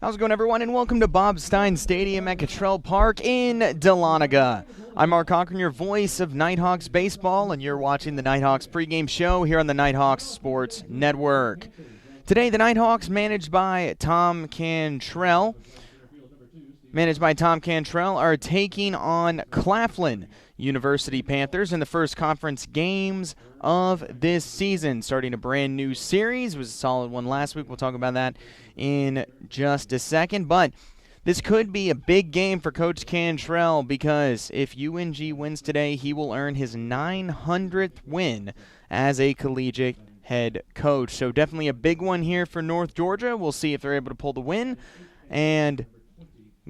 How's it going, everyone, and welcome to Bob Stein Stadium at Cottrell Park in Dahlonega. I'm Mark Cochran, your voice of Nighthawks baseball, and you're watching the Nighthawks pregame show here on the Nighthawks Sports Network. Today, the Nighthawks, managed by Tom Cantrell, are taking on Claflin University Panthers in the first conference games of this season, starting a brand new series. It was a solid one last week. We'll talk about that in just a second, but this could be a big game for Coach Cantrell, because if UNG wins today, he will earn his 900th win as a collegiate head coach. So definitely a big one here for North Georgia. We'll see if they're able to pull the win and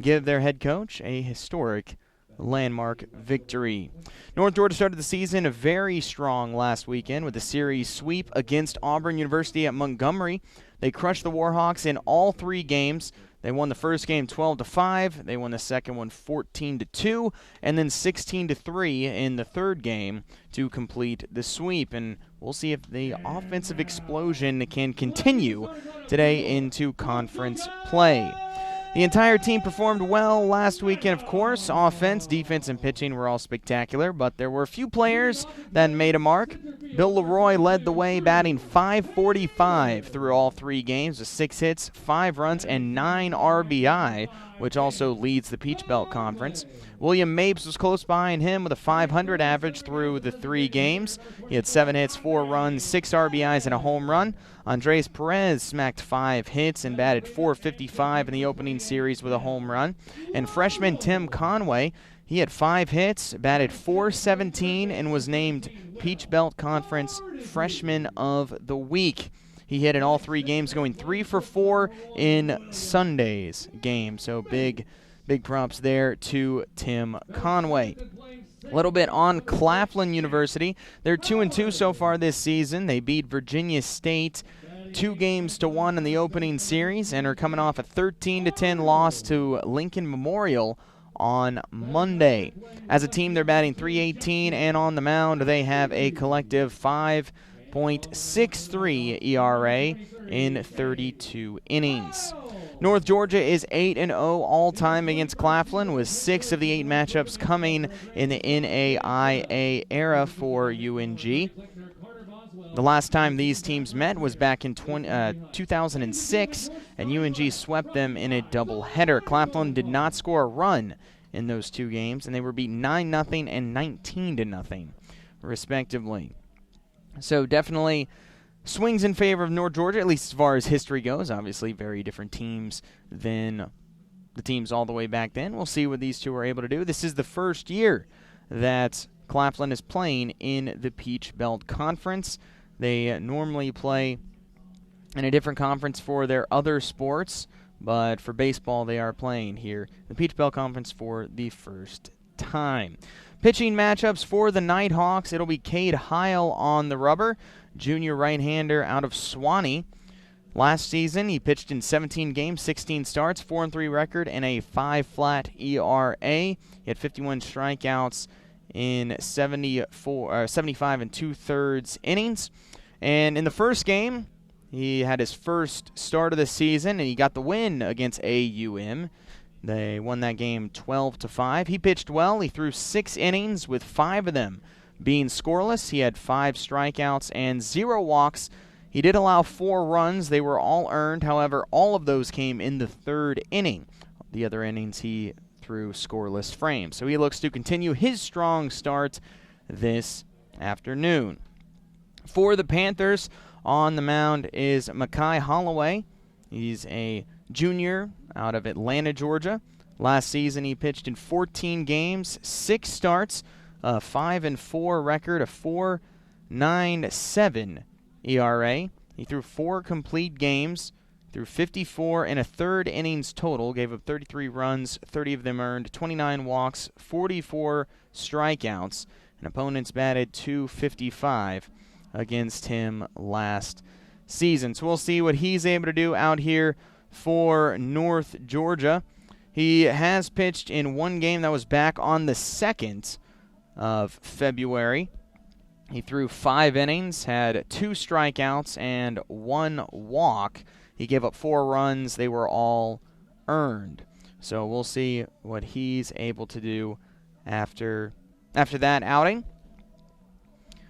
give their head coach a historic landmark victory. North Georgia started the season very strong last weekend with a series sweep against Auburn University at Montgomery. They crushed the Warhawks in all three games. They won the first game 12-5. They won the second one 14-2, and then 16-3 in the third game to complete the sweep. And we'll see if the offensive explosion can continue today into conference play. The entire team performed well last weekend, of course. Offense, defense, and pitching were all spectacular, but there were a few players that made a mark. Bill Leroy led the way, batting .545 through all three games with 6 hits, 5 runs, and 9 RBI, which also leads the Peach Belt Conference. William Mapes was close behind him with a .500 average through the 3 games. He had 7 hits, 4 runs, 6 RBIs, and a home run. Andres Perez smacked 5 hits and batted .455 in the opening series with a home run. And freshman Tim Conway, he had 5 hits, batted .417, and was named Peach Belt Conference Freshman of the Week. He hit in all 3 games, going 3 for 4 in Sunday's game. So big props there to Tim Conway. A little bit on Claflin University. They're 2-2 so far this season. They beat Virginia State 2-1 in the opening series and are coming off a 13-10 loss to Lincoln Memorial on Monday. As a team, they're batting .318, and on the mound, they have a collective 5.63 ERA in 32 innings. North Georgia is 8-0 all-time against Claflin, with 6 of the 8 matchups coming in the NAIA era for UNG. The last time these teams met was back in 2006, and UNG swept them in a doubleheader. Claflin did not score a run in those 2 games, and they were beaten 9-0 and 19-0, respectively. So definitely swings in favor of North Georgia, at least as far as history goes. Obviously, very different teams than the teams all the way back then. We'll see what these two are able to do. This is the first year that Claflin is playing in the Peach Belt Conference. They normally play in a different conference for their other sports, but for baseball, they are playing here, the Peach Belt Conference, for the first time. Pitching matchups for the Nighthawks, it'll be Cade Heil on the rubber, junior right-hander out of Suwanee. Last season, he pitched in 17 games, 16 starts, 4-3 record, and a 5 ERA. He had 51 strikeouts in 75 2/3 innings. And in the first game, he had his first start of the season, and he got the win against AUM. They won that game 12-5. He pitched well. He threw 6 innings, with 5 of them being scoreless. He had 5 strikeouts and 0 walks. He did allow 4 runs. They were all earned. However, all of those came in the 3rd inning. The other innings he threw scoreless frames. So he looks to continue his strong start this afternoon. For the Panthers, on the mound is Makai Holloway. He's a junior out of Atlanta, Georgia. Last season, he pitched in 14 games, 6 starts, a 5-4 record, a 4.97 ERA. He threw 4 complete games, threw 54 and a third innings total, gave up 33 runs, 30 of them earned, 29 walks, 44 strikeouts, and opponents batted .255 against him last season. So we'll see what he's able to do out here for North Georgia. He has pitched in 1 game that was back on the 2nd of February. He threw 5 innings, had 2 strikeouts, and 1 walk. He gave up 4 runs. They were all earned. So we'll see what he's able to do after that outing.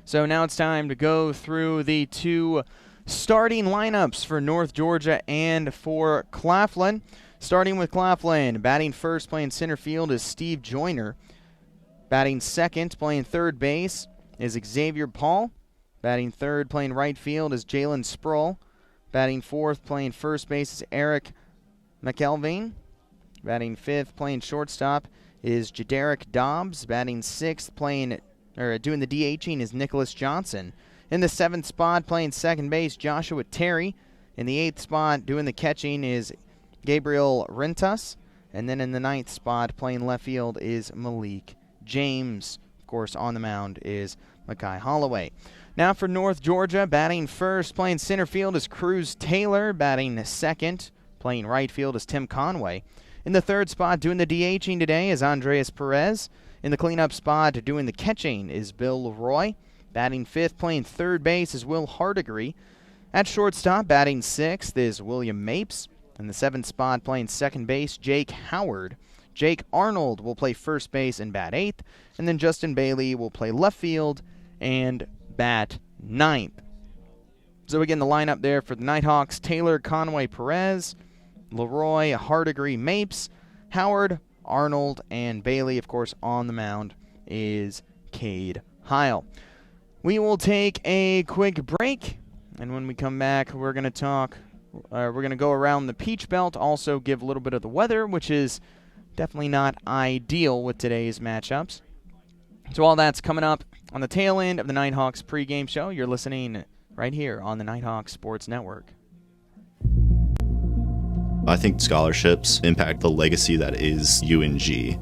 So now it's time to go through the two starting lineups for North Georgia and for Claflin. Starting with Claflin, batting first, playing center field is Steve Joyner. Batting second, playing third base is Xavier Paul. Batting third, playing right field is Jalen Sproul. Batting fourth, playing first base is Eric McElvain. Batting fifth, playing shortstop is Jadarick Dobbs. Batting sixth, doing the DHing is Nicholas Johnson. In the seventh spot, playing second base, Joshua Terry. In the eighth spot, doing the catching is Gabriel Rentas. And then in the ninth spot, playing left field is Malik James. Of course, on the mound is Makai Holloway. Now for North Georgia, batting first, playing center field is Cruz Taylor. Batting second, playing right field is Tim Conway. In the third spot, doing the DHing today is Andreas Perez. In the cleanup spot, doing the catching is Bill Leroy. Batting fifth, playing third base is Will Hardigree. At shortstop, batting sixth is William Mapes. In the seventh spot, playing second base, Jake Howard. Jake Arnold will play first base and bat eighth. And then Justin Bailey will play left field and bat ninth. So again, the lineup there for the Nighthawks: Taylor, Conway, Perez, Leroy, Hardigree, Mapes, Howard, Arnold, and Bailey. Of course, on the mound is Cade Heil. We will take a quick break, and when we come back, we're going to go around the Peach Belt, also give a little bit of the weather, which is definitely not ideal with today's matchups. So all that's coming up on the tail end of the Nighthawks pregame show. You're listening right here on the Nighthawks Sports Network. I think scholarships impact the legacy that is UNG.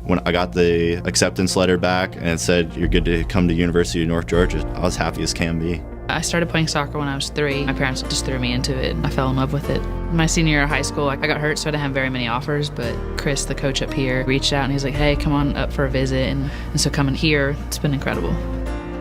When I got the acceptance letter back and it said you're good to come to University of North Georgia, I was happy as can be. I started playing soccer when I was 3. My parents just threw me into it, and I fell in love with it. My senior year of high school, I got hurt, so I didn't have very many offers, but Chris, the coach up here, reached out and he's like, hey, come on up for a visit, and so coming here, it's been incredible.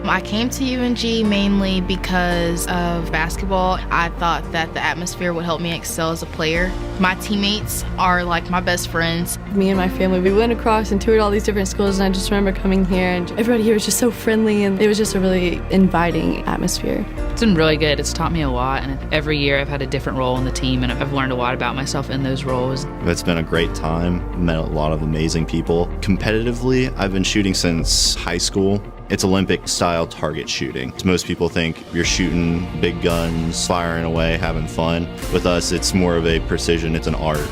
I came to UNG mainly because of basketball. I thought that the atmosphere would help me excel as a player. My teammates are like my best friends. Me and my family, we went across and toured all these different schools, and I just remember coming here and everybody here was just so friendly, and it was just a really inviting atmosphere. It's been really good. It's taught me a lot, and every year I've had a different role in the team, and I've learned a lot about myself in those roles. It's been a great time. Met a lot of amazing people. Competitively, I've been shooting since high school. It's Olympic-style target shooting. Most people think you're shooting big guns, firing away, having fun. With us, it's more of a precision. It's an art.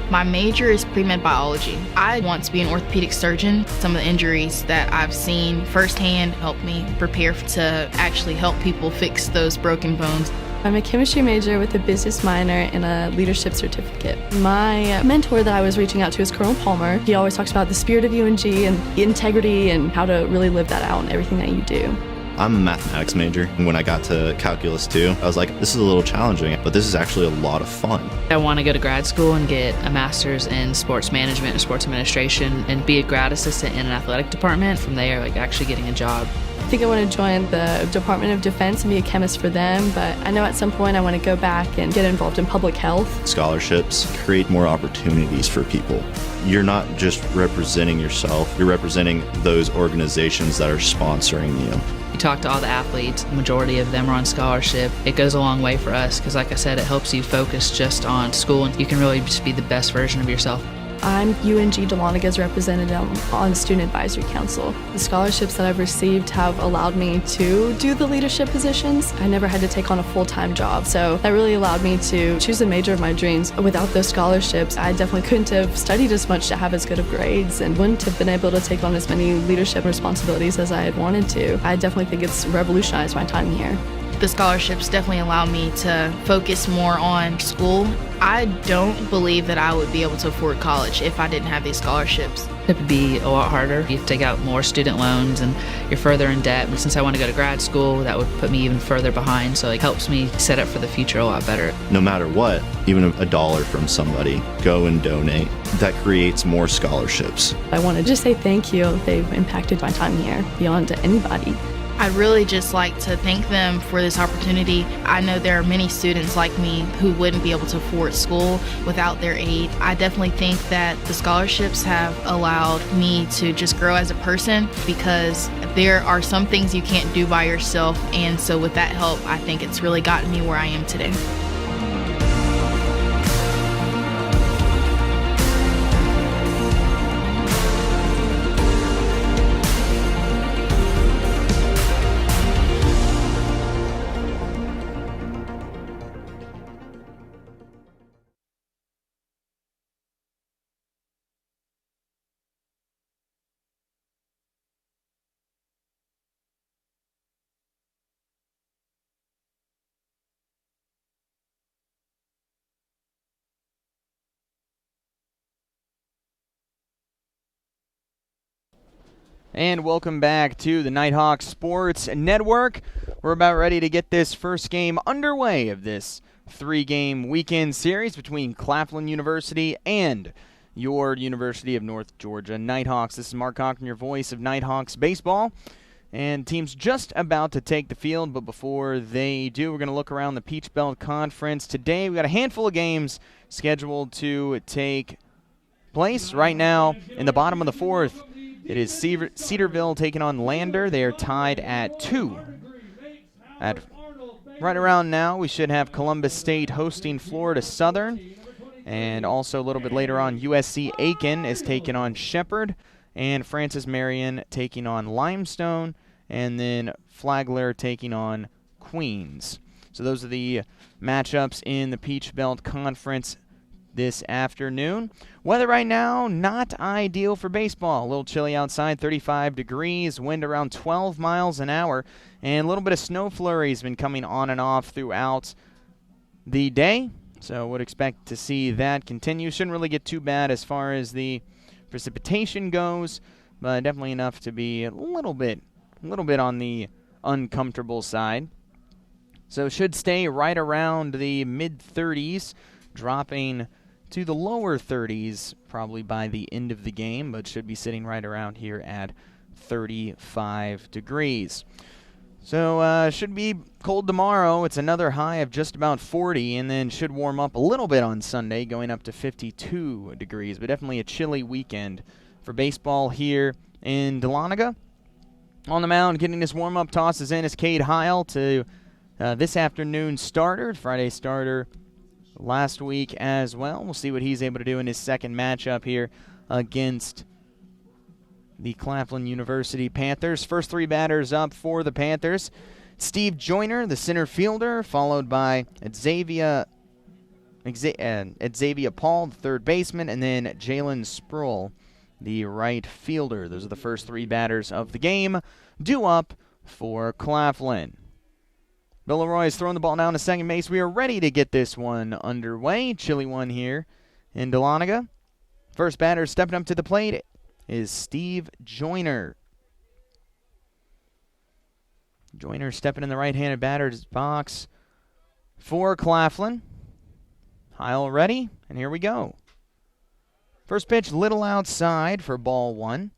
My major is pre-med biology. I want to be an orthopedic surgeon. Some of the injuries that I've seen firsthand help me prepare to actually help people fix those broken bones. I'm a chemistry major with a business minor and a leadership certificate. My mentor that I was reaching out to is Colonel Palmer. He always talks about the spirit of UNG and integrity and how to really live that out in everything that you do. I'm a mathematics major. When I got to Calculus 2, I was like, this is a little challenging, but this is actually a lot of fun. I want to go to grad school and get a master's in sports management and sports administration and be a grad assistant in an athletic department. From there, actually getting a job. I think I want to join the Department of Defense and be a chemist for them, but I know at some point I want to go back and get involved in public health. Scholarships create more opportunities for people. You're not just representing yourself, you're representing those organizations that are sponsoring you. You talk to all the athletes, the majority of them are on scholarship. It goes a long way for us because, like I said, it helps you focus just on school, and you can really just be the best version of yourself. I'm UNG Dahloneg's representative on the Student Advisory Council. The scholarships that I've received have allowed me to do the leadership positions. I never had to take on a full-time job, so that really allowed me to choose the major of my dreams. Without those scholarships, I definitely couldn't have studied as much to have as good of grades and wouldn't have been able to take on as many leadership responsibilities as I had wanted to. I definitely think it's revolutionized my time here. The scholarships definitely allow me to focus more on school. I don't believe that I would be able to afford college if I didn't have these scholarships. It would be a lot harder. You have to take out more student loans and you're further in debt. But since I want to go to grad school, that would put me even further behind. So it helps me set up for the future a lot better. No matter what, even $1 from somebody, go and donate. That creates more scholarships. I want to just say thank you. They've impacted my time here beyond anybody. I'd really just like to thank them for this opportunity. I know there are many students like me who wouldn't be able to afford school without their aid. I definitely think that the scholarships have allowed me to just grow as a person, because there are some things you can't do by yourself, and so with that help, I think it's really gotten me where I am today. And welcome back to the Nighthawks Sports Network. We're about ready to get this first game underway of this 3-game weekend series between Claflin University and your University of North Georgia Nighthawks. This is Mark Cochran, your voice of Nighthawks baseball. And team's just about to take the field, but before they do, we're going to look around the Peach Belt Conference. Today, we've got a handful of games scheduled to take place right now in the bottom of the fourth. It is Cedarville taking on Lander. They are tied at 2. Right around now, we should have Columbus State hosting Florida Southern. And also a little bit later on, USC Aiken is taking on Shepherd. And Francis Marion taking on Limestone. And then Flagler taking on Queens. So those are the matchups in the Peach Belt Conference this afternoon. Weather right now, not ideal for baseball. A little chilly outside, 35 degrees, wind around 12 miles an hour, and a little bit of snow flurries been coming on and off throughout the day. So would expect to see that continue. Shouldn't really get too bad as far as the precipitation goes, but definitely enough to be a little bit on the uncomfortable side. So should stay right around the mid-30s, dropping to the lower 30s probably by the end of the game, but should be sitting right around here at 35 degrees. So should be cold tomorrow. It's another high of just about 40, and then should warm up a little bit on Sunday, going up to 52 degrees, but definitely a chilly weekend for baseball here in Dahlonega. On the mound, getting his warm-up tosses in is Cade Heil to this afternoon's starter, Friday starter last week as well. We'll see what he's able to do in his second matchup here against the Claflin University Panthers. First 3 batters up for the Panthers. Steve Joyner, the center fielder, followed by Xavier Paul, the third baseman, and then Jalen Sproul, the right fielder. Those are the first 3 batters of the game. Due up for Claflin. Bill Leroy is throwing the ball down to second base. We are ready to get this one underway. Chilly one here in Dahlonega. First batter stepping up to the plate is Steve Joyner. Joyner stepping in the right-handed batter's box for Claflin. Heil ready, and here we go. First pitch, little outside for ball 1.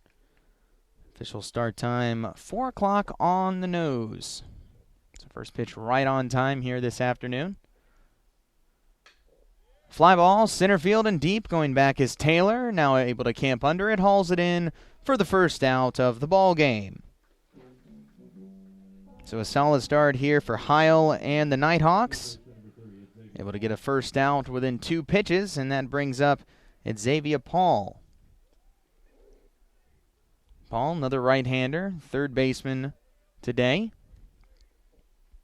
Official start time, 4 o'clock on the nose. First pitch right on time here this afternoon. Fly ball, center field and deep. Going back is Taylor, now able to camp under it. Hauls it in for the first out of the ball game. So a solid start here for Heil and the Nighthawks. Able to get a first out within 2 pitches, and that brings up Xavier Paul. Paul, another right-hander, third baseman today.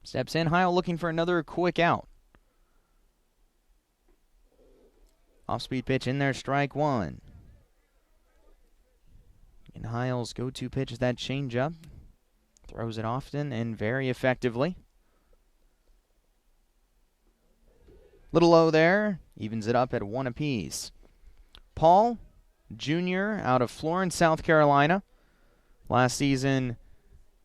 Steps in, Heil looking for another quick out. Off-speed pitch in there, strike 1. And Heil's go-to pitch is that changeup. Throws it often and very effectively. Little low there, evens it up at 1 apiece. Paul, junior, out of Florence, South Carolina. Last season,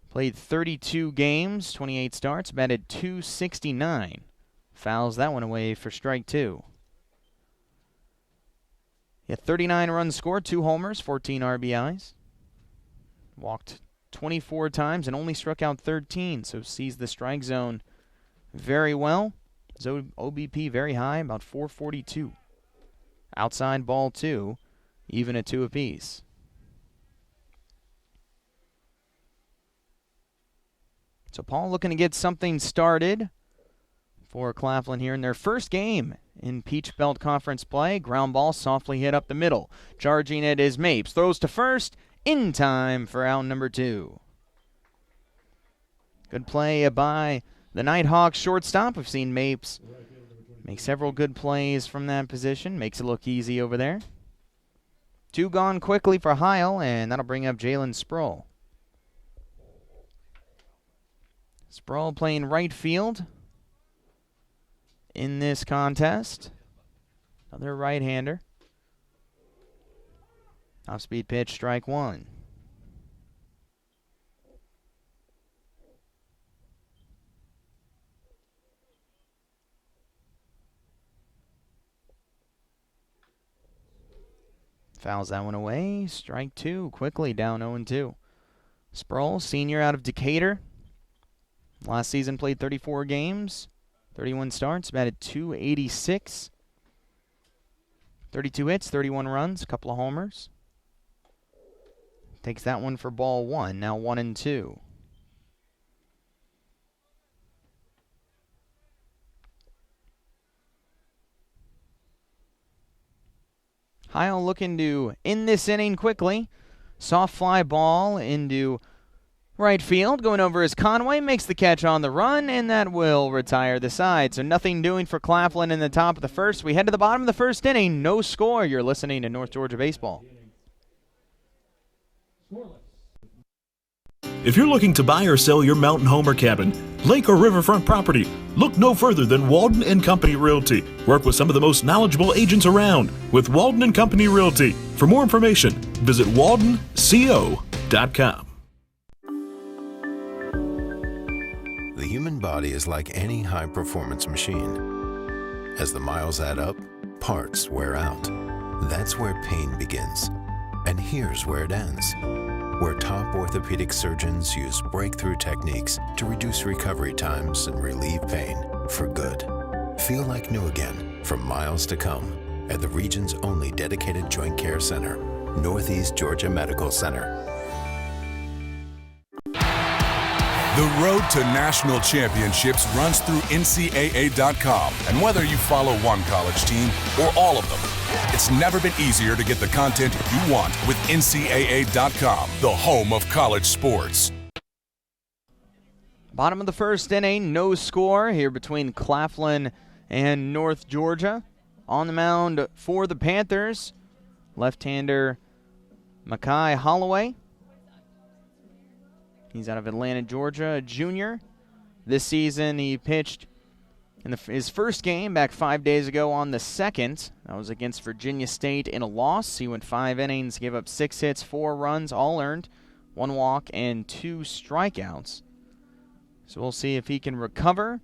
played 32 games, 28 starts, batted .269. Fouls that one away for strike 2. He had 39 runs scored, 2 homers, 14 RBIs. Walked 24 times and only struck out 13, so sees the strike zone very well. His OBP very high, about 442. Outside ball 2, even at 2 apiece. So Paul looking to get something started for Claflin here in their first game in Peach Belt Conference play. Ground ball softly hit up the middle. Charging it is Mapes. Throws to first in time for out number 2. Good play by the Nighthawks shortstop. We've seen Mapes make several good plays from that position. Makes it look easy over there. 2 gone quickly for Heil, and that'll bring up Jalen Sproul. Sproul playing right field in this contest. Another right-hander. Off-speed pitch, strike 1. Fouls that one away. Strike 2, quickly down 0-2. Sproul, senior out of Decatur. Last season played 34 games, 31 starts, batted .286. 32 hits, 31 runs, a couple of homers. Takes that one for ball 1, now 1-2. Heil looking to end this inning quickly. Soft fly ball into right field. Going over is Conway. Makes the catch on the run, and that will retire the side. So nothing doing for Claflin in the top of the first. We head to the bottom of the first inning. No score. You're listening to North Georgia Baseball. If you're looking to buy or sell your mountain home or cabin, lake or riverfront property, look no further than Walden and Company Realty. Work with some of the most knowledgeable agents around with Walden and Company Realty. For more information, visit waldenco.com. The human body is like any high-performance machine. As the miles add up, parts wear out. That's where pain begins. And here's where it ends. Where top orthopedic surgeons use breakthrough techniques to reduce recovery times and relieve pain for good. Feel like new again for miles to come at the region's only dedicated joint care center, Northeast Georgia Medical Center. The road to national championships runs through NCAA.com. And whether you follow one college team or all of them, it's never been easier to get the content you want with NCAA.com, the home of college sports. Bottom of the first inning, no score here between Claflin and North Georgia. On the mound for the Panthers, left-hander Makai Holloway. He's out of Atlanta, Georgia, a junior. This season he pitched in his first game back 5 days ago on the 2nd. That was against Virginia State in a loss. He went 5 innings, gave up 6 hits, 4 runs, all earned, 1 walk, and 2 strikeouts. So we'll see if he can recover.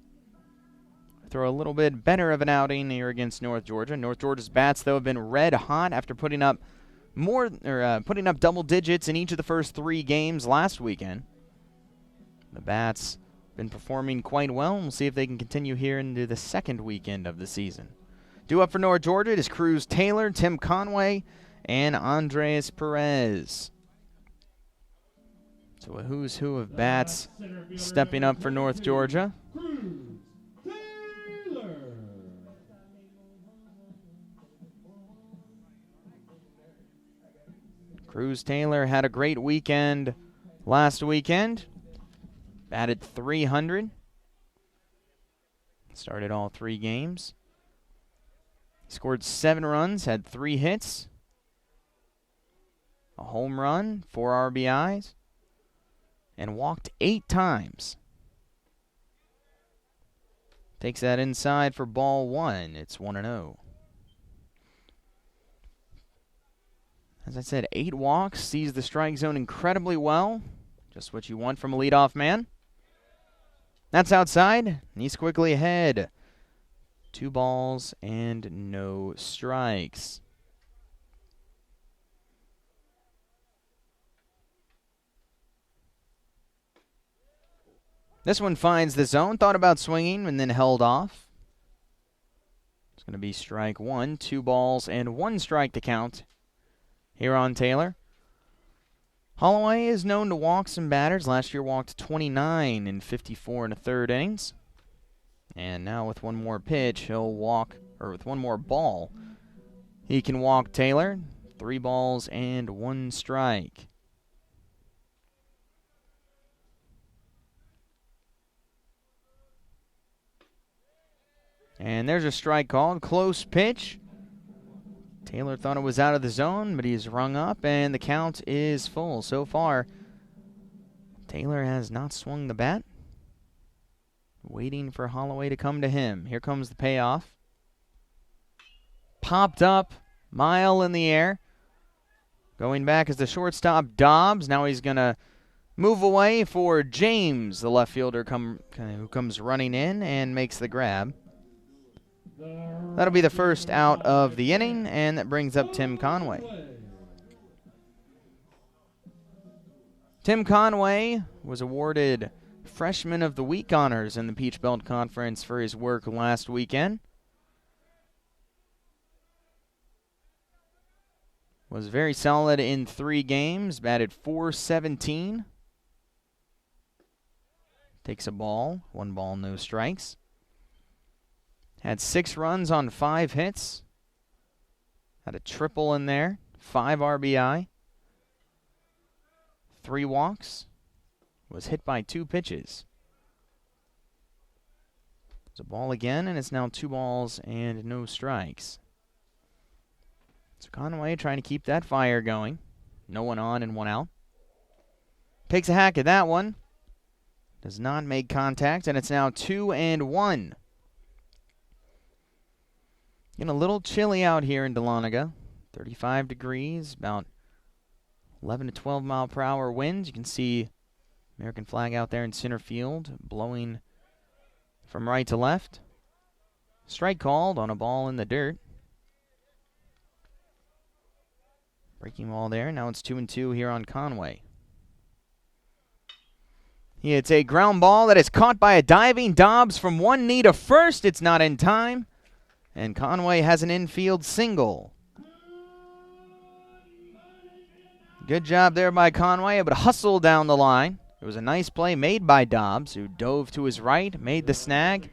Throw a little bit better of an outing here against North Georgia. North Georgia's bats, though, have been red hot after putting up double digits in each of the first 3 games last weekend. The bats been performing quite well, and we'll see if they can continue here into the second weekend of the season. Due up for North Georgia, it is Cruz Taylor, Tim Conway, and Andres Perez. So a who's who of bats stepping up for North Georgia. Cruz Taylor had a great weekend last weekend. Batted .300. Started all 3 games. Scored 7 runs, had 3 hits. A home run, 4 RBIs. And walked 8 times. Takes that inside for ball 1. It's 1-0. As I said, 8 walks, sees the strike zone incredibly well. Just what you want from a leadoff man. That's outside, and he's quickly ahead. 2 balls and no strikes. This one finds the zone, thought about swinging, and then held off. It's going to be strike one, 2 balls and 1 strike to count here on Taylor. Holloway is known to walk some batters. Last year walked 29 in 54 1/3 innings. And now with one more pitch, he'll walk, or with one more ball, he can walk Taylor. 3 balls and 1 strike. And there's a strike called. Close pitch. Taylor thought it was out of the zone, but he's rung up, and the count is full. So far, Taylor has not swung the bat. Waiting for Holloway to come to him. Here comes the payoff. Popped up, mile in the air. Going back is the shortstop, Dobbs. Now he's going to move away for James, the left fielder who comes running in and makes the grab. That'll be the first out of the inning, and that brings up Tim Conway. Tim Conway was awarded Freshman of the Week honors in the Peach Belt Conference for his work last weekend. Was very solid in 3 games, batted .417. Takes a ball, 1 ball, no strikes. Had 6 runs on 5 hits. Had a triple in there, 5 RBI. 3 walks. Was hit by 2 pitches. It's a ball again, and it's now 2 balls and no strikes. So Conway trying to keep that fire going. No one on and 1 out. Takes a hack at that one. Does not make contact, and it's now 2-1. Getting a little chilly out here in Dahlonega. 35 degrees, about 11 to 12 mile per hour winds. You can see American flag out there in center field, blowing from right to left. Strike called on a ball in the dirt. Breaking ball there. Now it's 2-2 here on Conway. It's a ground ball that is caught by a diving Dobbs from one knee to first. It's not in time. And Conway has an infield single. Good job there by Conway, able to hustle down the line. It was a nice play made by Dobbs, who dove to his right, made the snag,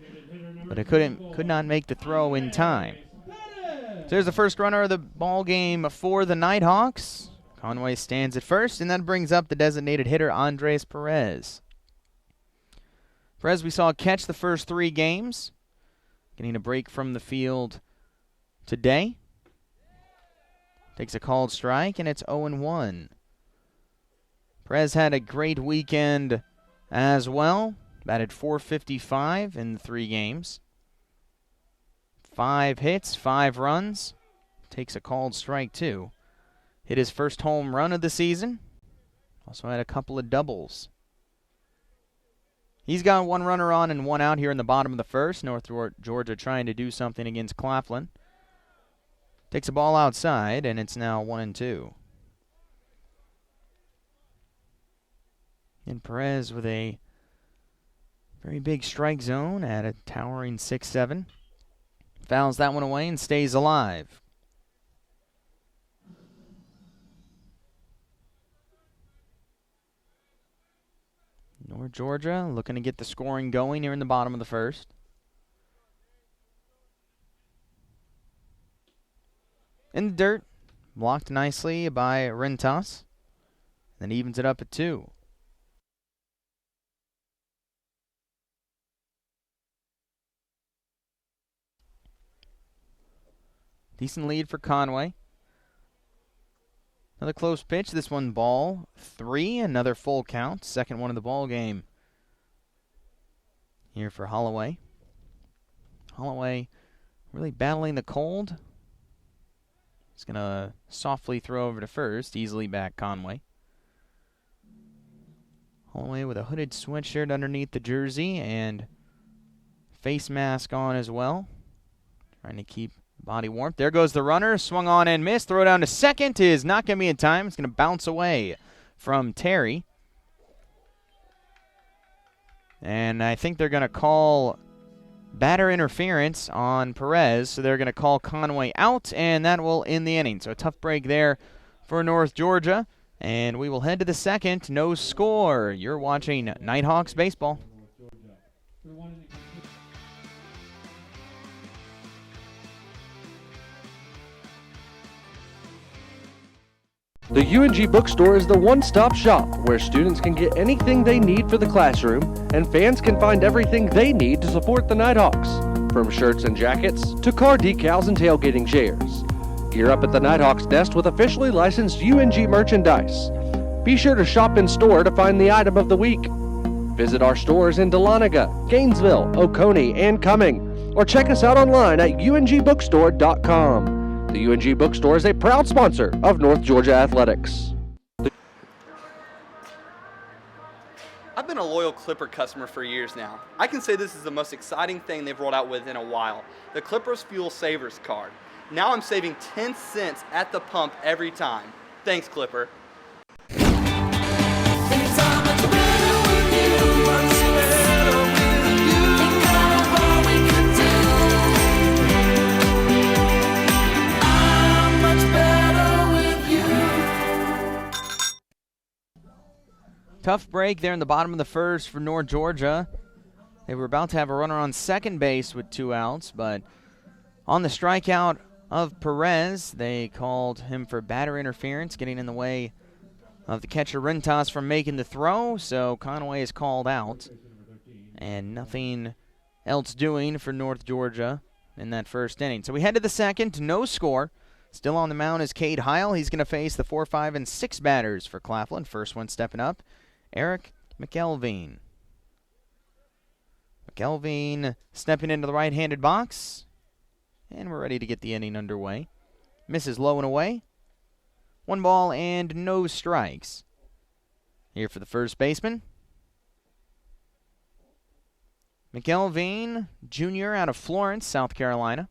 but it could not make the throw in time. So there's the first runner of the ball game for the Nighthawks. Conway stands at first, and that brings up the designated hitter, Andres Perez. Perez we saw catch the first 3 games. Getting a break from the field today. Takes a called strike, and it's 0-1. Perez had a great weekend as well. Batted .455 in 3 games. 5 hits, 5 runs. Takes a called strike, too. Hit his first home run of the season. Also had a couple of doubles. He's got 1 runner on and 1 out here in the bottom of the first. North Georgia trying to do something against Claflin. Takes a ball outside, and it's now 1-2. And Perez with a very big strike zone at a towering 6-7. Fouls that one away and stays alive. North Georgia looking to get the scoring going here in the bottom of the first. In the dirt, blocked nicely by Rentas. Then evens it up at 2. Decent lead for Conway. Another close pitch. This one ball 3. Another full count. Second one of the ball game here for Holloway. Holloway really battling the cold. He's going to softly throw over to first. Easily back Conway. Holloway with a hooded sweatshirt underneath the jersey and face mask on as well. Trying to keep body warmth. There goes the runner. Swung on and missed. Throw down to second is not going to be in time. It's going to bounce away from Terry. And I think they're going to call batter interference on Perez, so they're going to call Conway out, and that will end the inning. So a tough break there for North Georgia, and we will head to the second. No score. You're watching Nighthawks baseball. The UNG Bookstore is the one-stop shop where students can get anything they need for the classroom and fans can find everything they need to support the Nighthawks, from shirts and jackets to car decals and tailgating chairs. Gear up at the Nighthawks Nest with officially licensed UNG merchandise. Be sure to shop in store to find the item of the week. Visit our stores in Dahlonega, Gainesville, Oconee, and Cumming, or check us out online at ungbookstore.com. The UNG Bookstore is a proud sponsor of North Georgia Athletics. I've been a loyal Clipper customer for years now. I can say this is the most exciting thing they've rolled out with in a while, the Clippers Fuel Savers card. Now I'm saving 10 cents at the pump every time. Thanks, Clipper. Tough break there in the bottom of the first for North Georgia. They were about to have a runner on second base with 2 outs, but on the strikeout of Perez, they called him for batter interference, getting in the way of the catcher Rentas from making the throw, so Conway is called out. And nothing else doing for North Georgia in that first inning. So we head to the second, no score. Still on the mound is Cade Heil. He's going to face the 4, 5, and 6 batters for Claflin. First one stepping up, Eric McElveen. McElveen stepping into the right-handed box. And we're ready to get the inning underway. Misses low and away. 1 ball and no strikes. Here for the first baseman, McElveen Jr. out of Florence, South Carolina.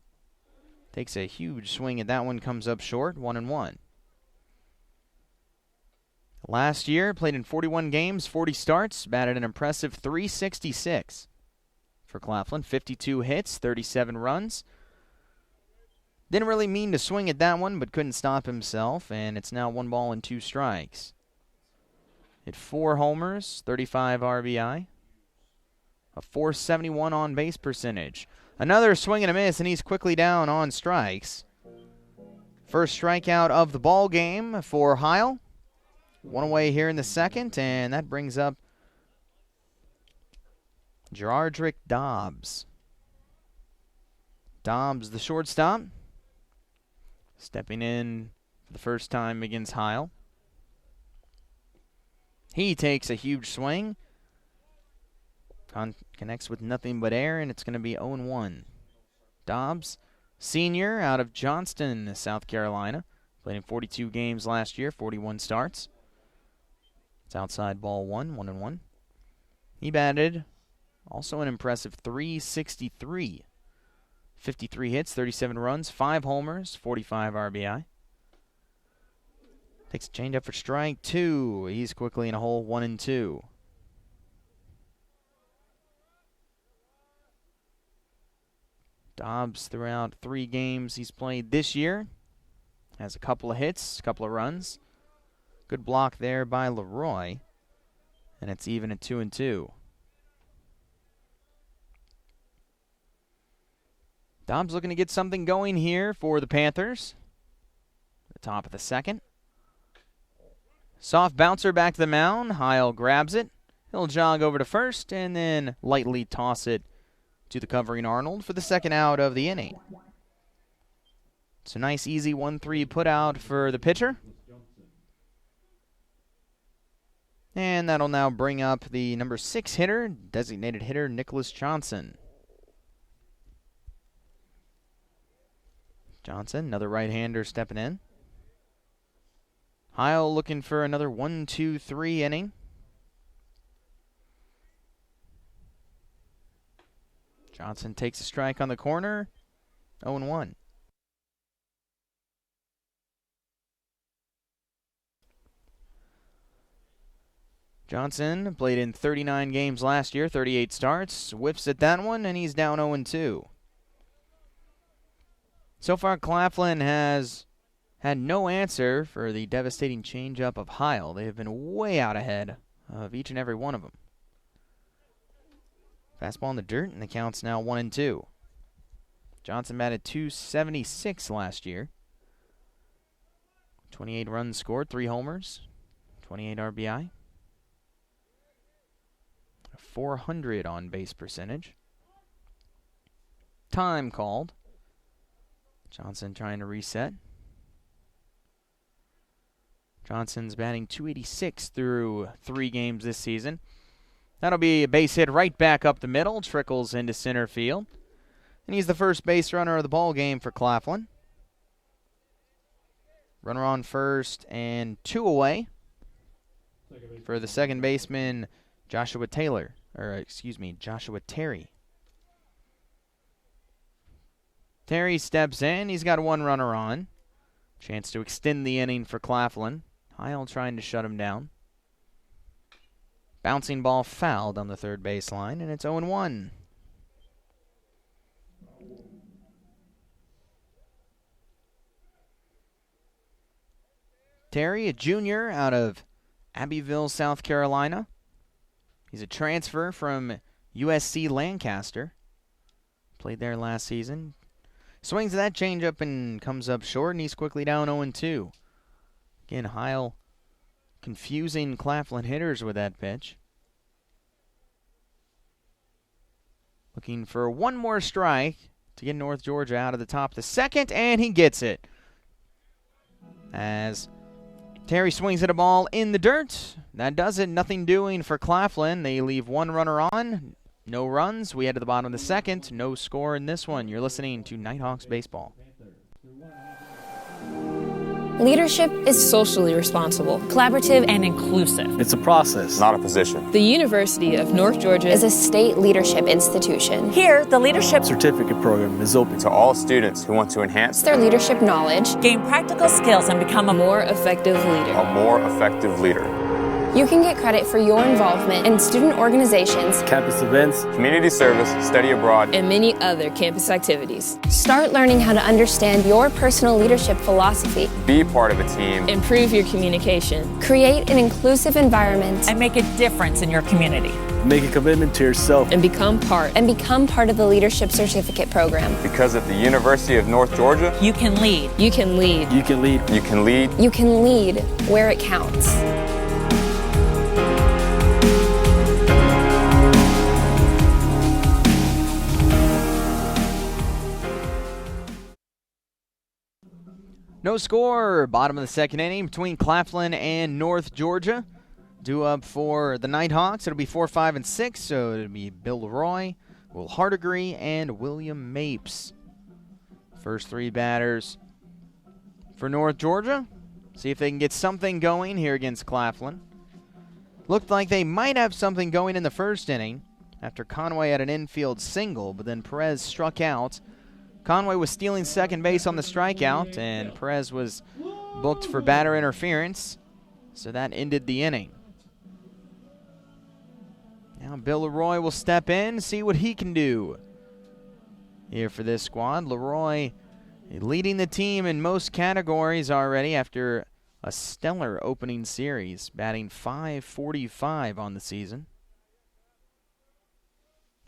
Takes a huge swing at that one, comes up short, 1-1. Last year, played in 41 games, 40 starts, batted an impressive .366 for Claflin. 52 hits, 37 runs. Didn't really mean to swing at that one, but couldn't stop himself, and it's now 1 ball and 2 strikes. Hit 4 homers, 35 RBI, a .471 on-base percentage. Another swing and a miss, and he's quickly down on strikes. First strikeout of the ball game for Heil. 1 away here in the second, and that brings up Gerardrick Dobbs. Dobbs, the shortstop, stepping in for the first time against Heil. He takes a huge swing. Connects with nothing but air, and it's going to be 0-1. Dobbs, senior out of Johnston, South Carolina. Played in 42 games last year, 41 starts. It's outside ball 1-1. He batted also an impressive .363. 53 hits, 37 runs, 5 homers, 45 RBI. Takes a changeup for strike 2. He's quickly in a hole, 1-2. Dobbs, throughout 3 games he's played this year, has a couple of hits, a couple of runs. Good block there by Leroy, and it's even at 2-2. Dobbs looking to get something going here for the Panthers. The top of the second. Soft bouncer back to the mound. Heil grabs it. He'll jog over to first and then lightly toss it to the covering Arnold for the second out of the inning. It's a nice, easy 1-3 put out for the pitcher. And that'll now bring up the number 6 hitter, designated hitter Nicholas Johnson. Johnson, another right-hander stepping in. Heil looking for another 1-2-3 inning. Johnson takes a strike on the corner, 0-1. Johnson played in 39 games last year, 38 starts, whiffs at that one, and he's down 0-2. So far, Claflin has had no answer for the devastating changeup of Heil. They have been way out ahead of each and every one of them. Fastball in the dirt, and the count's now 1-2. Johnson batted .276 last year. 28 runs scored, 3 homers, 28 RBI. 400 on base percentage. Time called. Johnson trying to reset. Johnson's batting .286 through 3 games this season. That'll be a base hit right back up the middle, trickles into center field. And he's the first base runner of the ball game for Claflin. Runner on first and 2 away for the second baseman, Joshua Terry. Terry steps in. He's got 1 runner on. Chance to extend the inning for Claflin. Heil trying to shut him down. Bouncing ball fouled on the third baseline, and it's 0-1. Terry, a junior out of Abbeville, South Carolina. He's a transfer from USC Lancaster. Played there last season. Swings that changeup and comes up short, and he's quickly down 0-2. Again, Heil confusing Claflin hitters with that pitch. Looking for 1 more strike to get North Georgia out of the top of the second, and he gets it. As Terry swings at a ball in the dirt. That does it. Nothing doing for Claflin. They leave 1 runner on. No runs. We head to the bottom of the second. No score in this one. You're listening to Nighthawks Baseball. Leadership is socially responsible, collaborative, and inclusive. It's a process, not a position. The University of North Georgia is a state leadership institution. Here, the Leadership Certificate Program is open to all students who want to enhance their leadership knowledge, gain practical skills, and become a more effective leader. A more effective leader. You can get credit for your involvement in student organizations, campus events, community service, study abroad, and many other campus activities. Start learning how to understand your personal leadership philosophy. Be part of a team. Improve your communication. Create an inclusive environment. And make a difference in your community. Make a commitment to yourself. And become part of the Leadership Certificate Program. Because at the University of North Georgia, you can lead. You can lead. You can lead. You can lead. You can lead where it counts. No score. Bottom of the second inning between Claflin and North Georgia. Due up for the Nighthawks. It'll be 4, 5, and 6. So it'll be Bill Leroy, Will Hardigree, and William Mapes. First 3 batters for North Georgia. See if they can get something going here against Claflin. Looked like they might have something going in the first inning after Conway had an infield single, but then Perez struck out. Conway was stealing second base on the strikeout, and Perez was booked for batter interference, so that ended the inning. Now Bill Leroy will step in, see what he can do here for this squad. Leroy leading the team in most categories already after a stellar opening series, batting .545 on the season.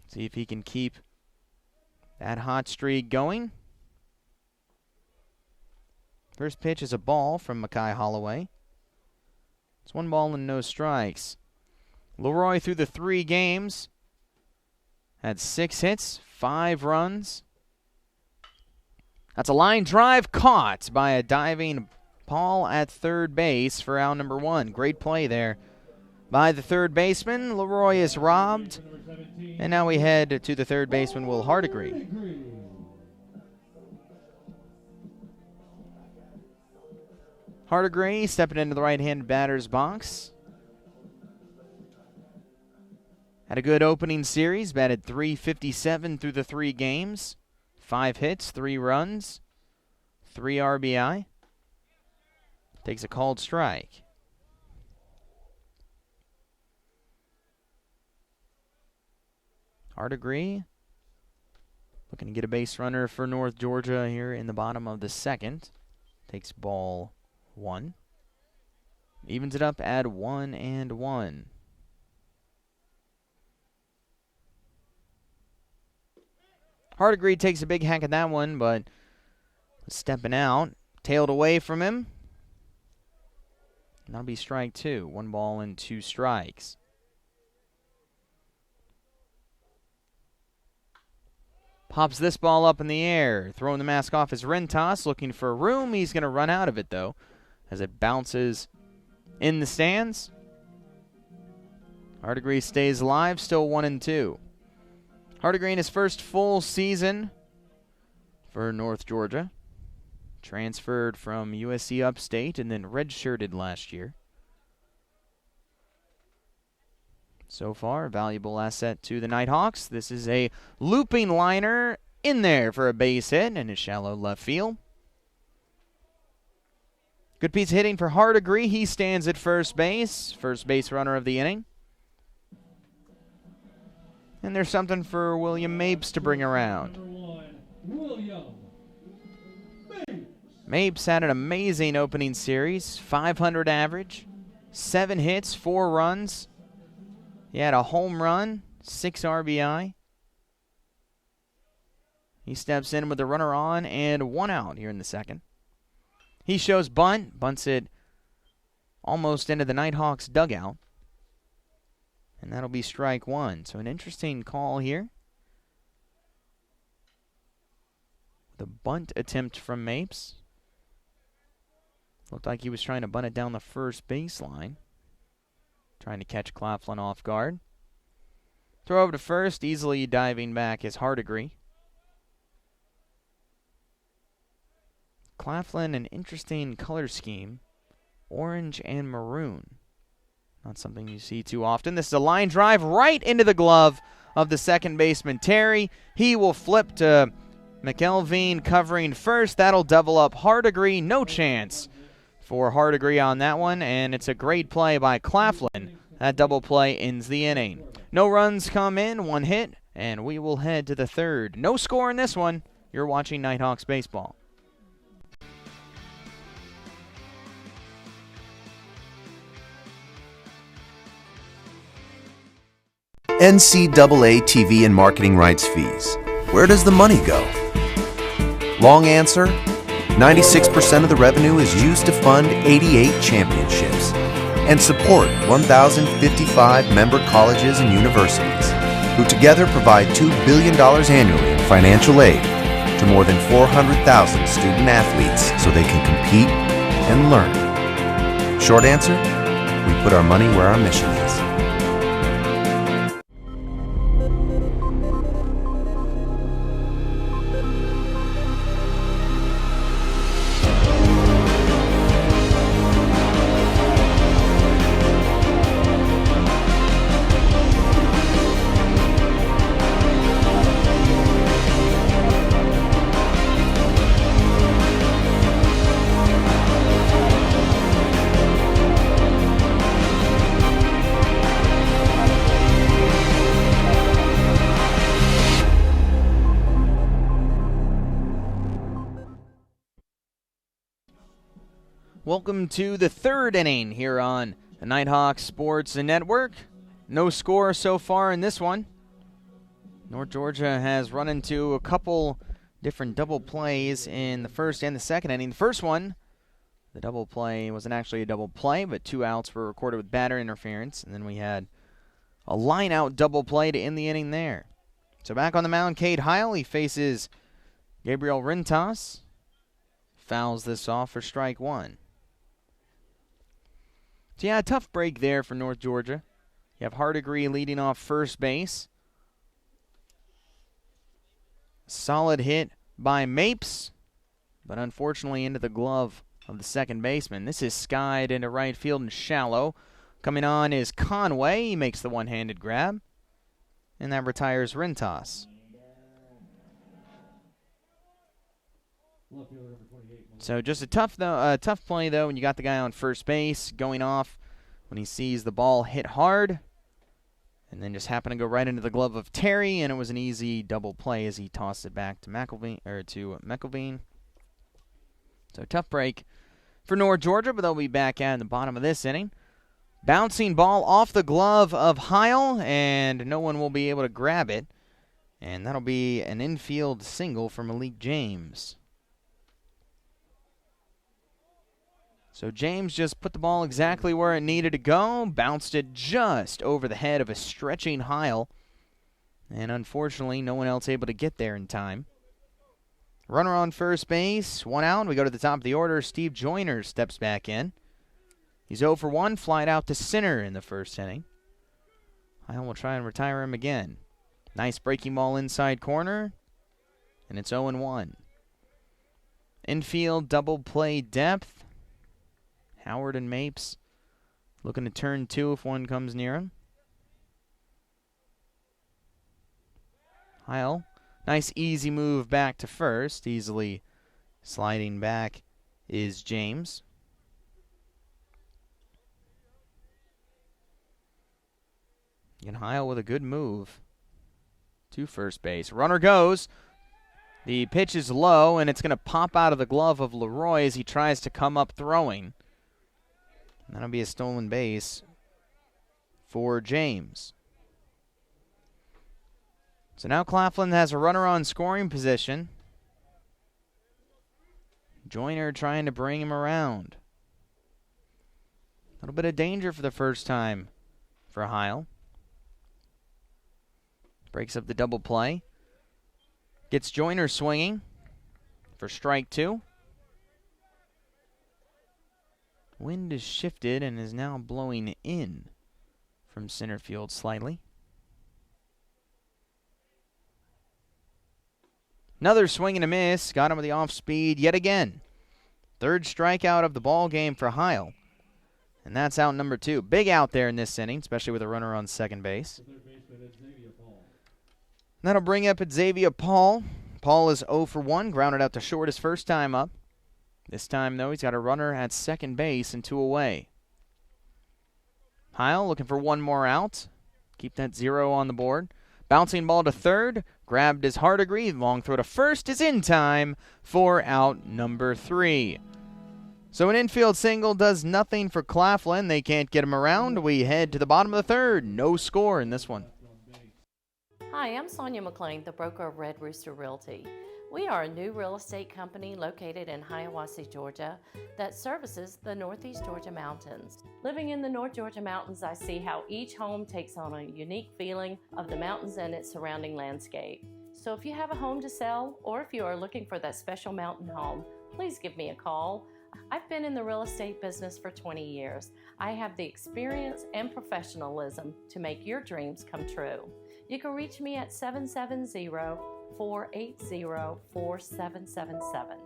See if he can keep that hot streak going. First pitch is a ball from Makai Holloway. It's 1 ball and no strikes. Leroy through the 3 games had 6 hits, 5 runs. That's a line drive caught by a diving Paul at third base for out number 1. Great play there by the third baseman. Leroy is robbed. And now we head to the third baseman, Will Hardigree. Hardigree stepping into the right-handed batter's box. Had a good opening series, batted .357 through the 3 games. 5 hits, 3 runs, 3 RBI. Takes a called strike. Hardegree looking to get a base runner for North Georgia here in the bottom of the second. Takes ball 1. Evens it up at 1-1. Hardegree takes a big hack at that one, but stepping out, tailed away from him. That'll be strike 2. 1 ball and 2 strikes. Pops this ball up in the air. Throwing the mask off is Rentas. Looking for room. He's going to run out of it, though, as it bounces in the stands. Hardegree stays alive, still 1-2. Hardegree in his first full season for North Georgia. Transferred from USC Upstate and then redshirted last year. So far, a valuable asset to the Nighthawks. This is a looping liner in there for a base hit and a shallow left field. Good piece of hitting for Hardegree. He stands at first base runner of the inning. And there's something for William Mapes to bring around. Mapes had an amazing opening series. 500 average, 7 hits, 4 runs. He had a home run, 6 RBI. He steps in with a runner on and 1 out here in the second. He shows bunt, bunts it almost into the Nighthawks dugout. And that'll be strike 1. So an interesting call here. The bunt attempt from Mapes. Looked like he was trying to bunt it down the first baseline. Trying to catch Claflin off guard. Throw over to first, easily diving back is Hardegree. Claflin, an interesting color scheme. Orange and maroon. Not something you see too often. This is a line drive right into the glove of the second baseman, Terry. He will flip to McElveen covering first. That'll double up Hardegree. No chance for Hardegree on that one, and it's a great play by Claflin. That double play ends the inning. No runs come in, 1 hit, and we will head to the third. No score in this one. You're watching Nighthawks baseball. NCAA TV and marketing rights fees. Where does the money go? Long answer, 96% of the revenue is used to fund 88 championships and support 1,055 member colleges and universities, who together provide $2 billion annually in financial aid to more than 400,000 student athletes so they can compete and learn. Short answer, we put our money where our mission is. Welcome to the third inning here on the Nighthawks Sports Network. No score so far in this one. North Georgia has run into a couple different double plays in the first and the second inning. The first one, the double play wasn't actually a double play, but 2 outs were recorded with batter interference. And then we had a line-out double play to end the inning there. So back on the mound, Cade Heil. He faces Gabriel Rentas. Fouls this off for strike 1. So yeah, a tough break there for North Georgia. You have Hardegree leading off first base. Solid hit by Mapes, but unfortunately into the glove of the second baseman. This is skied into right field and shallow. Coming on is Conway. He makes the one-handed grab, and that retires Rentas. So just a tough play, though, when you got the guy on first base going off when he sees the ball hit hard. And then just happened to go right into the glove of Terry, and it was an easy double play as he tossed it back to McElveen. So tough break for North Georgia, but they'll be back at the bottom of this inning. Bouncing ball off the glove of Heil, and no one will be able to grab it. And that'll be an infield single for Malik James. So James just put the ball exactly where it needed to go, bounced it just over the head of a stretching Heil, and unfortunately no one else able to get there in time. Runner on first base, 1 out. We go to the top of the order. Steve Joyner steps back in. He's 0 for 1, flied out to center in the first inning. Heil will try and retire him again. Nice breaking ball inside corner, and it's 0-1. Infield double play depth. Howard and Mapes looking to turn 2 if one comes near him. Heil, nice easy move back to first. Easily sliding back is James. And Heil with a good move to first base. Runner goes. The pitch is low, and it's going to pop out of the glove of Leroy as he tries to come up throwing. That'll be a stolen base for James. So now Claflin has a runner on scoring position. Joyner trying to bring him around. A little bit of danger for the first time for Heil. Breaks up the double play. Gets Joyner swinging for strike 2. Wind is shifted and is now blowing in from center field slightly. Another swing and a miss. Got him with the off speed yet again. Third strikeout of the ball game for Heil. And that's out number 2. Big out there in this inning, especially with a runner on second base. That'll bring up Xavier Paul. Paul is 0 for 1, grounded out to short his first time up. This time, though, he's got a runner at second base and 2 away. Heil looking for 1 more out. Keep that 0 on the board. Bouncing ball to third. Grabbed his Hardigree. Long throw to first is in time for out number 3. So an infield single does nothing for Claflin. They can't get him around. We head to the bottom of the third. No score in this one. Hi, I'm Sonia McLean, the broker of Red Rooster Realty. We are a new real estate company located in Hiawassee, Georgia, that services the Northeast Georgia mountains. Living in the North Georgia mountains, I see how each home takes on a unique feeling of the mountains and its surrounding landscape. So if you have a home to sell, or if you are looking for that special mountain home, please give me a call. I've been in the real estate business for 20 years. I have the experience and professionalism to make your dreams come true. You can reach me at 770-480-4777.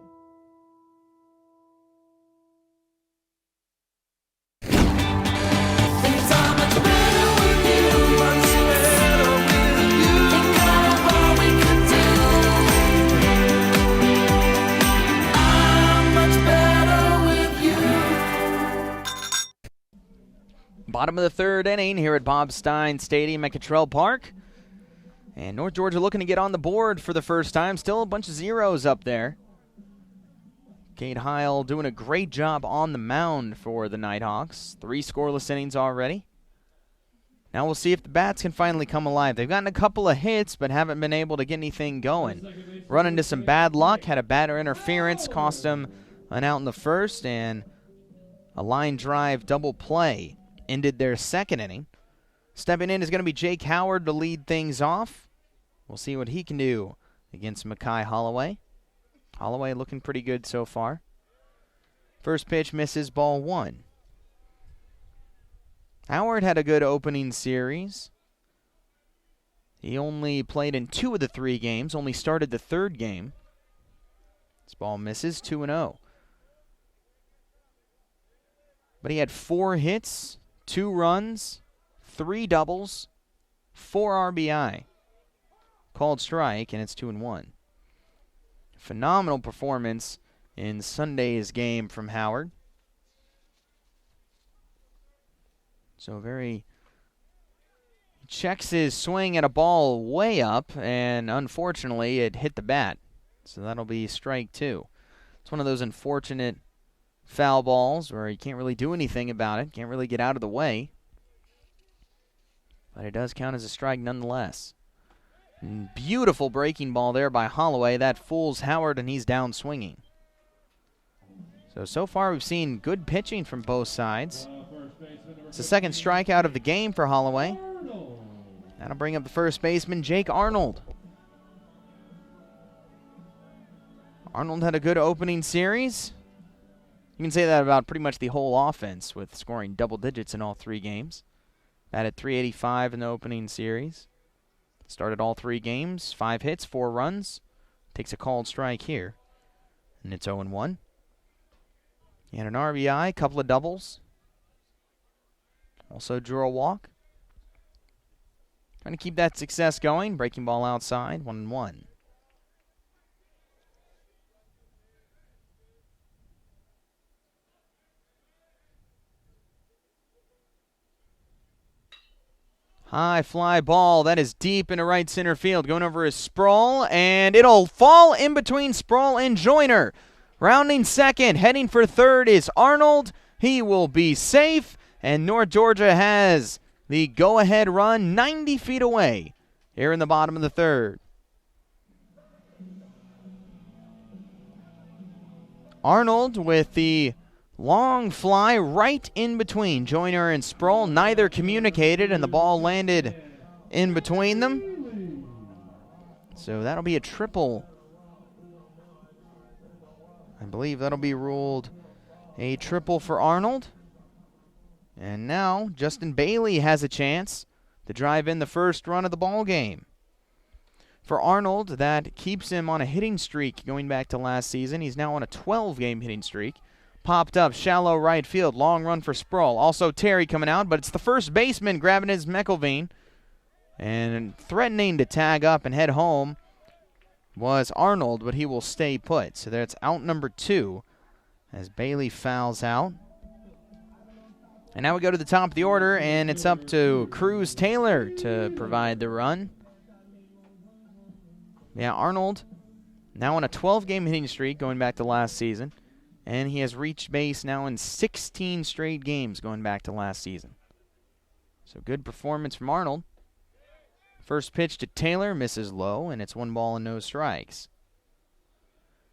Bottom of the third inning here at Bob Stein Stadium at Cottrell Park. And North Georgia looking to get on the board for the first time. Still a bunch of zeros up there. Cade Heil doing a great job on the mound for the Nighthawks. 3 scoreless innings already. Now we'll see if the bats can finally come alive. They've gotten a couple of hits, but haven't been able to get anything going. Run into some bad luck. Had a batter interference. Cost them an out in the first. And a line drive double play ended their second inning. Stepping in is going to be Jake Howard to lead things off. We'll see what he can do against Mackay Holloway. Holloway looking pretty good so far. First pitch misses, ball 1. Howard had a good opening series. He only played in 2 of the 3 games, only started the 3rd game. This ball misses, 2-0. But he had 4 hits, 2 runs, 3 doubles, 4 RBI. Called strike, and it's 2-1. Phenomenal performance in Sunday's game from Howard. So he checks his swing at a ball way up, and unfortunately it hit the bat. So that'll be strike 2. It's one of those unfortunate foul balls where you can't really do anything about it, can't really get out of the way. But it does count as a strike nonetheless. And beautiful breaking ball there by Holloway. That fools Howard, and he's down swinging. So far we've seen good pitching from both sides. It's the second strikeout of the game for Holloway. That'll bring up the first baseman, Jake Arnold. Arnold had a good opening series. You can say that about pretty much the whole offense, with scoring double digits in all 3 games. Batted .385 in the opening series. Started all 3 games, 5 hits, 4 runs. Takes a called strike here. And it's 0-1. He had an RBI, couple of doubles. Also drew a walk. Trying to keep that success going. Breaking ball outside, 1-1. High fly ball. That is deep into right center field. Going over is Sproul, and it'll fall in between Sproul and Joyner. Rounding second, heading for third is Arnold. He will be safe, and North Georgia has the go-ahead run 90 feet away here in the bottom of the third. Arnold with the long fly right in between Joyner and Sproul. Neither communicated, and the ball landed in between them. So that'll be a triple. I believe that'll be ruled a triple for Arnold. And now Justin Bailey has a chance to drive in the first run of the ball game. For Arnold, that keeps him on a hitting streak going back to last season. He's now on a 12-game hitting streak. Popped up, shallow right field, long run for Sproul. Also Terry coming out, but it's the first baseman grabbing his McElveen. And threatening to tag up and head home was Arnold, but he will stay put. So that's out number 2 as Bailey fouls out. And now we go to the top of the order, and it's up to Cruz Taylor to provide the run. Yeah, Arnold now on a 12-game hitting streak going back to last season. And he has reached base now in 16 straight games going back to last season. So good performance from Arnold. First pitch to Taylor, misses low, and it's 1 ball and no strikes.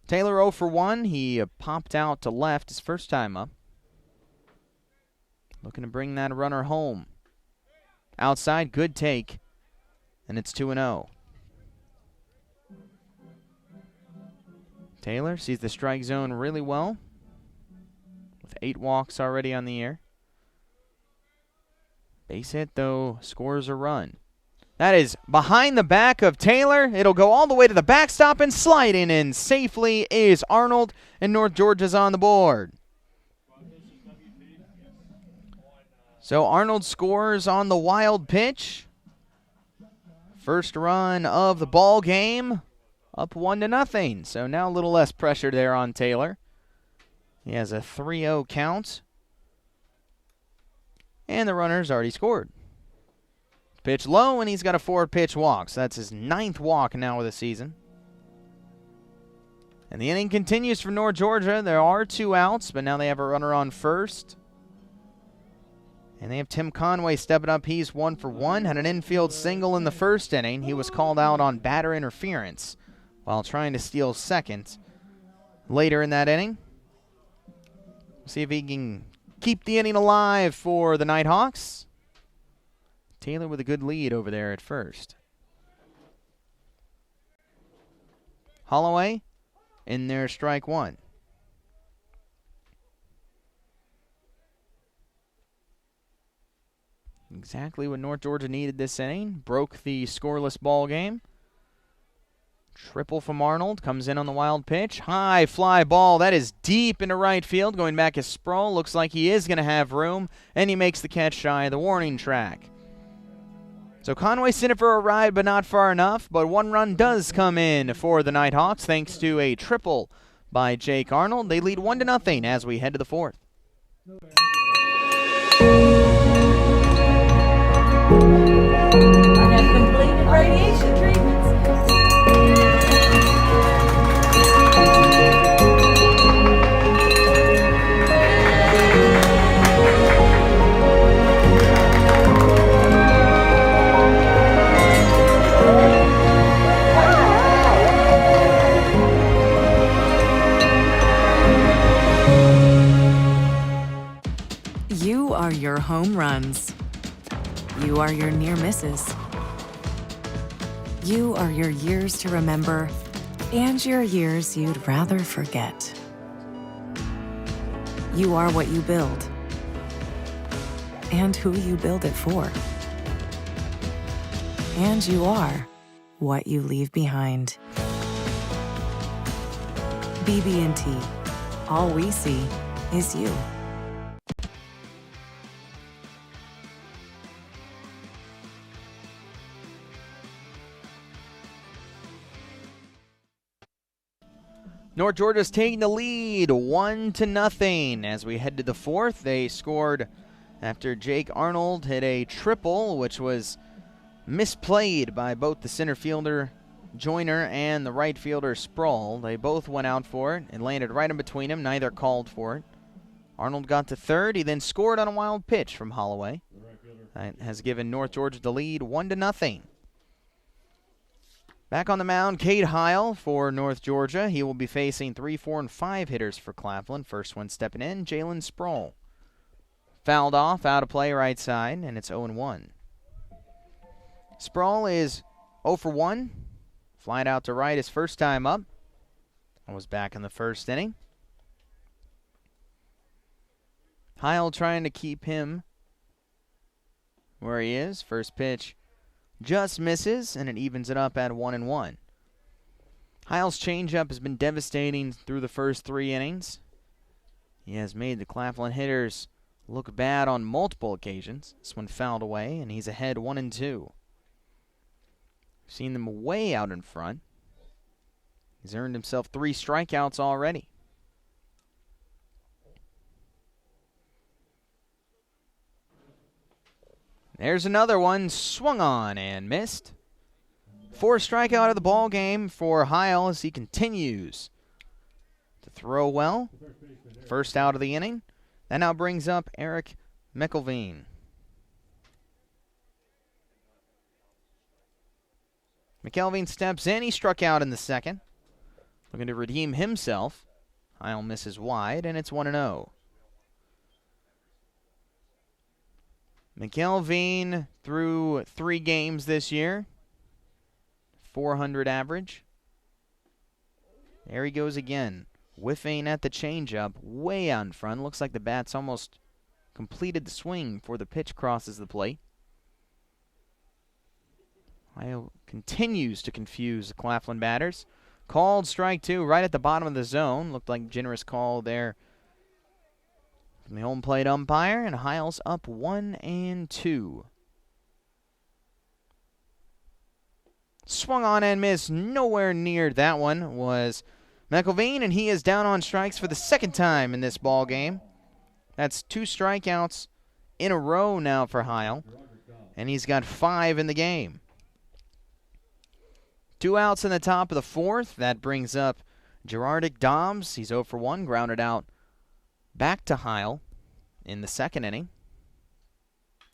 Taylor 0 for 1. He popped out to left his first time up. Looking to bring that runner home. Outside, good take, and it's 2-0. Taylor sees the strike zone really well, with 8 walks already on the year. Base hit, though, scores a run. That is behind the back of Taylor. It'll go all the way to the backstop and sliding in safely is Arnold, and North Georgia's on the board. So Arnold scores on the wild pitch. First run of the ball game. Up 1-0. So now a little less pressure there on Taylor. He has a 3-0 count. And the runner's already scored. Pitch low, and he's got a 4-pitch walk. So that's his 9th walk now of the season. And the inning continues for North Georgia. There are 2 outs, but now they have a runner on first. And they have Tim Conway stepping up. He's 1 for 1. Had an infield single in the first inning. He was called out on batter interference while trying to steal second later in that inning. See if he can keep the inning alive for the Nighthawks. Taylor with a good lead over there at first. Holloway in there, strike 1. Exactly what North Georgia needed this inning. Broke the scoreless ball game. Triple from Arnold. Comes in on the wild pitch. High fly ball. That is deep into right field. Going back is Sproul. Looks like he is going to have room. And he makes the catch shy of the warning track. So Conway's in it for a ride, but not far enough. But 1 run does come in for the Nighthawks thanks to a triple by Jake Arnold. They lead 1-0 as we head to the 4th. radiation treatments. You are your home runs. You are your near misses. You are your years to remember and your years you'd rather forget. You are what you build and who you build it for. And you are what you leave behind. BB&T. All we see is you. North Georgia's taking the lead 1-0 as we head to the fourth. They scored after Jake Arnold hit a triple, which was misplayed by both the center fielder Joyner and the right fielder Sproul. They both went out for it. It landed right in between them. Neither called for it. Arnold got to third. He then scored on a wild pitch from Holloway. That has given North Georgia the lead 1-0. Back on the mound, Cade Heil for North Georgia. He will be facing 3, 4, and 5 hitters for Claflin. First one stepping in, Jalen Sproul. Fouled off, out of play right side, and it's 0-1. Sproul is 0 for 1. Flying out to right his first time up. I was back in the first inning. Heil trying to keep him where he is. First pitch just misses, and it evens it up at 1-1. Heil's changeup has been devastating through the first 3 innings. He has made the Claflin hitters look bad on multiple occasions. This one fouled away, and he's ahead 1-2. Seen them way out in front. He's earned himself 3 strikeouts already. There's another one, swung on and missed. 4th strikeout of the ball game for Heil as he continues to throw well. First out of the inning. That now brings up Eric McElveen. McElveen steps in. He struck out in the second. Looking to redeem himself. Heil misses wide, and it's 1-0. McElveen through 3 games this year. 400 average. There he goes again. Whiffing at the changeup, way out in front. Looks like the bat's almost completed the swing before the pitch crosses the plate. Heil continues to confuse the Claflin batters. Called strike 2 right at the bottom of the zone. Looked like a generous call there from the home plate umpire, and Heil's up 1-2. Swung on and missed. Nowhere near that one was McElveen, and he is down on strikes for the second time in this ball game. That's 2 strikeouts in a row now for Heil, and he's got 5 in the game. 2 outs in the top of the 4th. That brings up Gerardic Dobbs. He's 0 for 1, grounded out back to Heil in the second inning.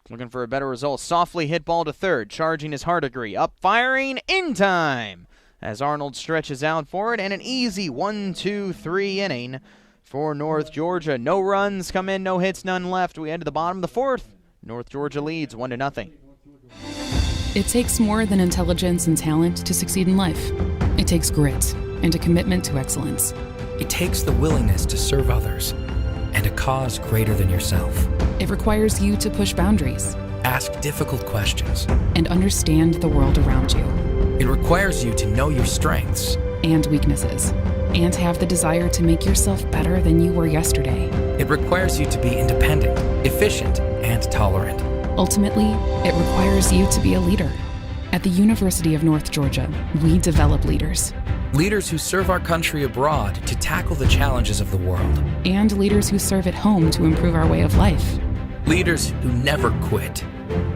Looking for a better result. Softly hit ball to third. Charging his Hardigree. Up firing in time as Arnold stretches out for it. And an easy 1-2-3 inning for North Georgia. No runs come in, no hits, none left. We head to the bottom of the 4th. North Georgia leads 1-0. It takes more than intelligence and talent to succeed in life. It takes grit and a commitment to excellence. It takes the willingness to serve others and a cause greater than yourself. It requires you to push boundaries, ask difficult questions, and understand the world around you. It requires you to know your strengths and weaknesses, and have the desire to make yourself better than you were yesterday. It requires you to be independent, efficient, and tolerant. Ultimately, it requires you to be a leader. At the University of North Georgia, we develop leaders. Leaders who serve our country abroad to tackle the challenges of the world. And leaders who serve at home to improve our way of life. Leaders who never quit.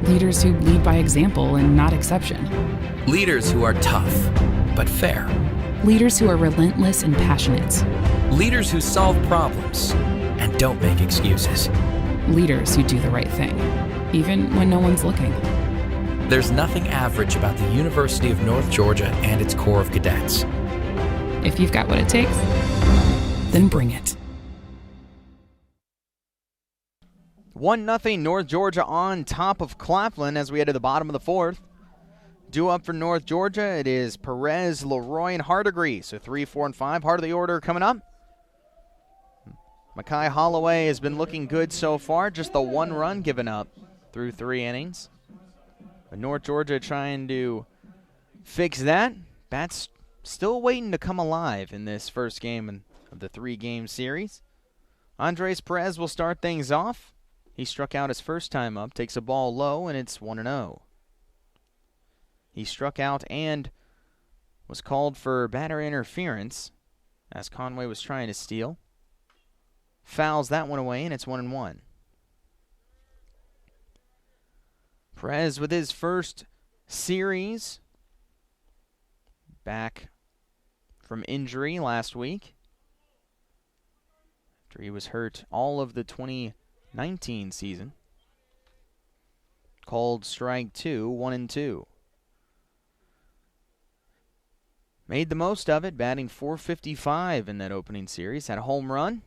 Leaders who lead by example and not exception. Leaders who are tough, but fair. Leaders who are relentless and passionate. Leaders who solve problems and don't make excuses. Leaders who do the right thing, even when no one's looking. There's nothing average about the University of North Georgia and its Corps of Cadets. If you've got what it takes, then bring it. 1-0 North Georgia on top of Claflin as we head to the bottom of the fourth. Due up for North Georgia, it is Perez, Leroy, and Hardegree. So 3, 4, and 5. Heart of the order coming up. Makai Holloway has been looking good so far. Just the 1 run given up through 3 innings. But North Georgia trying to fix that. Bats still waiting to come alive in this first game of the 3-game series. Andres Perez will start things off. He struck out his first time up, takes a ball low, and it's 1-0. He struck out and was called for batter interference as Conway was trying to steal. Fouls that one away, and it's 1-1. Perez with his first series back from injury last week after he was hurt all of the 2019 season. Called strike 2, 1-2. Made the most of it, batting .455 in that opening series. Had a home run.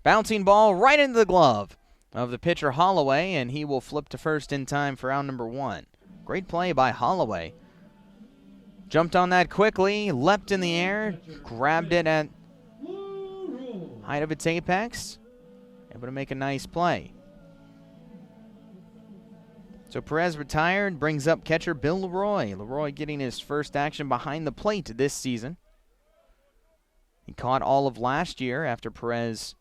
Bouncing ball right into the glove of the pitcher Holloway, and he will flip to first in time for out number 1. Great play by Holloway. Jumped on that quickly, leapt in the air, grabbed it at height of its apex. Able to make a nice play. So Perez retired, brings up catcher Bill Leroy. Leroy getting his first action behind the plate this season. He caught all of last year after Perez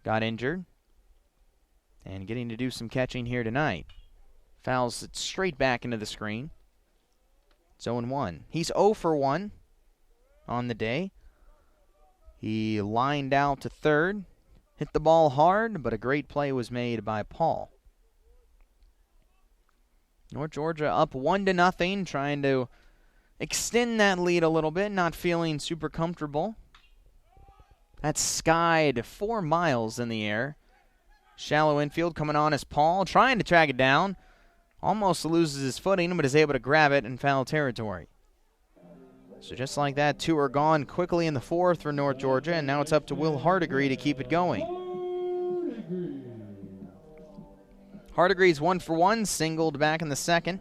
got injured. And getting to do some catching here tonight. Fouls it straight back into the screen. It's 0-1. He's 0 for 1 on the day. He lined out to third. Hit the ball hard, but a great play was made by Paul. North Georgia up 1-0, trying to extend that lead a little bit, not feeling super comfortable. That's skied 4 miles in the air. Shallow infield coming on as Paul, trying to track it down. Almost loses his footing, but is able to grab it in foul territory. So just like that, 2 are gone quickly in the 4th for North Georgia, and now it's up to Will Hardegree to keep it going. Hardegree's 1 for 1, singled back in the 2nd.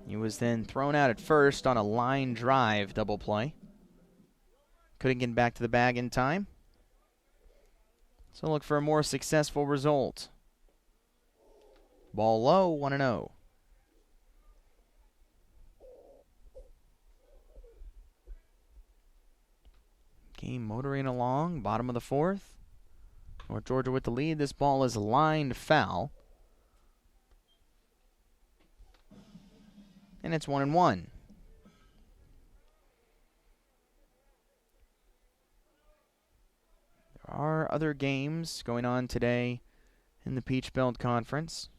He was then thrown out at first on a line drive double play. Couldn't get back to the bag in time. So look for a more successful result. Ball low, 1-0. Game motoring along, bottom of the 4th. North Georgia with the lead. This ball is lined foul. And it's 1-1. There are other games going on today in the Peach Belt Conference.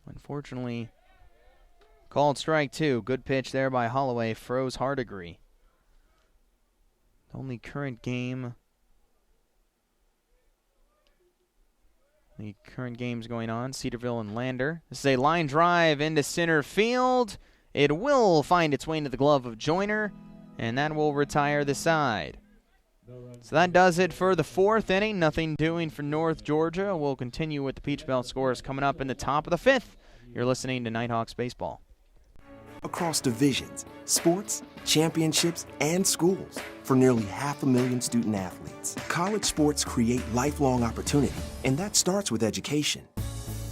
Unfortunately, called strike 2. Good pitch there by Holloway. Froze Hardegree. The only current games going on, Cedarville and Lander. This is a line drive into center field. It will find its way into the glove of Joyner, and that will retire the side. So that does it for the 4th inning. Nothing doing for North Georgia. We'll continue with the Peach Belt scores coming up in the top of the 5th. You're listening to Nighthawks Baseball. Across divisions, sports, championships, and schools for nearly 500,000 student athletes. College sports create lifelong opportunity, and that starts with education.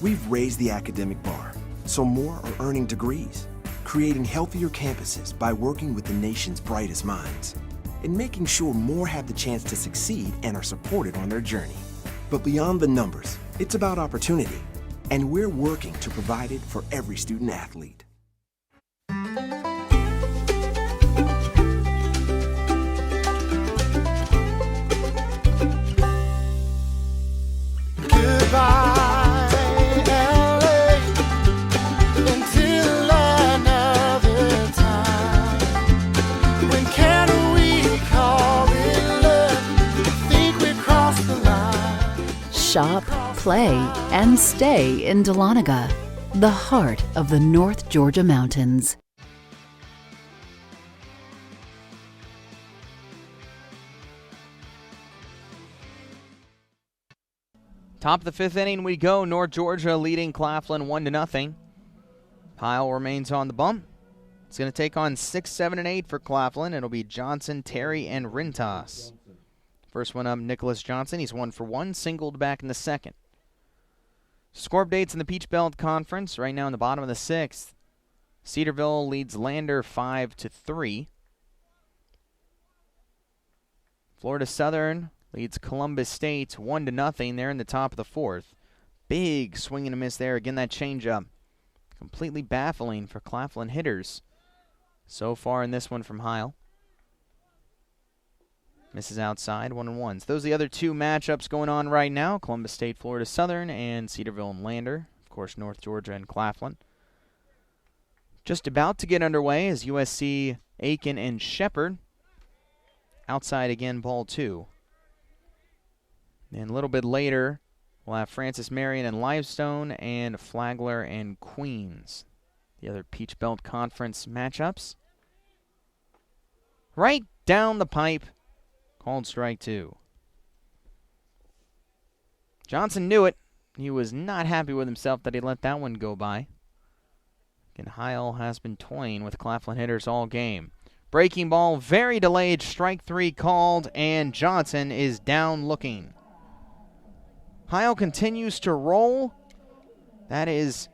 We've raised the academic bar, so more are earning degrees, creating healthier campuses by working with the nation's brightest minds, and making sure more have the chance to succeed and are supported on their journey. But beyond the numbers, it's about opportunity, and we're working to provide it for every student athlete. shop, play, and stay in Dahlonega, the heart of the North Georgia mountains. Top of the fifth inning we go. North Georgia leading Claflin 1-0. Pyle remains on the bump. It's going to take on 6, 7, and 8 for Claflin. It'll be Johnson, Terry, and Rintas. First one up, Nicholas Johnson. He's 1 for 1, singled back in the second. Score updates in the Peach Belt Conference. Right now in the bottom of the sixth, Cedarville leads Lander 5-3. Florida Southern leads Columbus State 1-0. They're in the top of the fourth. Big swing and a miss there. Again, that changeup. Completely baffling for Claflin hitters so far in this one from Heil. Misses outside, 1-1. So those are the other two matchups going on right now. Columbus State, Florida Southern, and Cedarville and Lander. Of course, North Georgia and Claflin. Just about to get underway is USC, Aiken, and Shepherd. Outside again, ball 2. And a little bit later, we'll have Francis Marion and Livestone and Flagler and Queens. The other Peach Belt Conference matchups. Right down the pipe. Called strike 2. Johnson knew it. He was not happy with himself that he let that one go by. And Heil has been toying with Claflin hitters all game. Breaking ball, very delayed, strike 3 called, and Johnson is down looking. Heil continues to roll. That is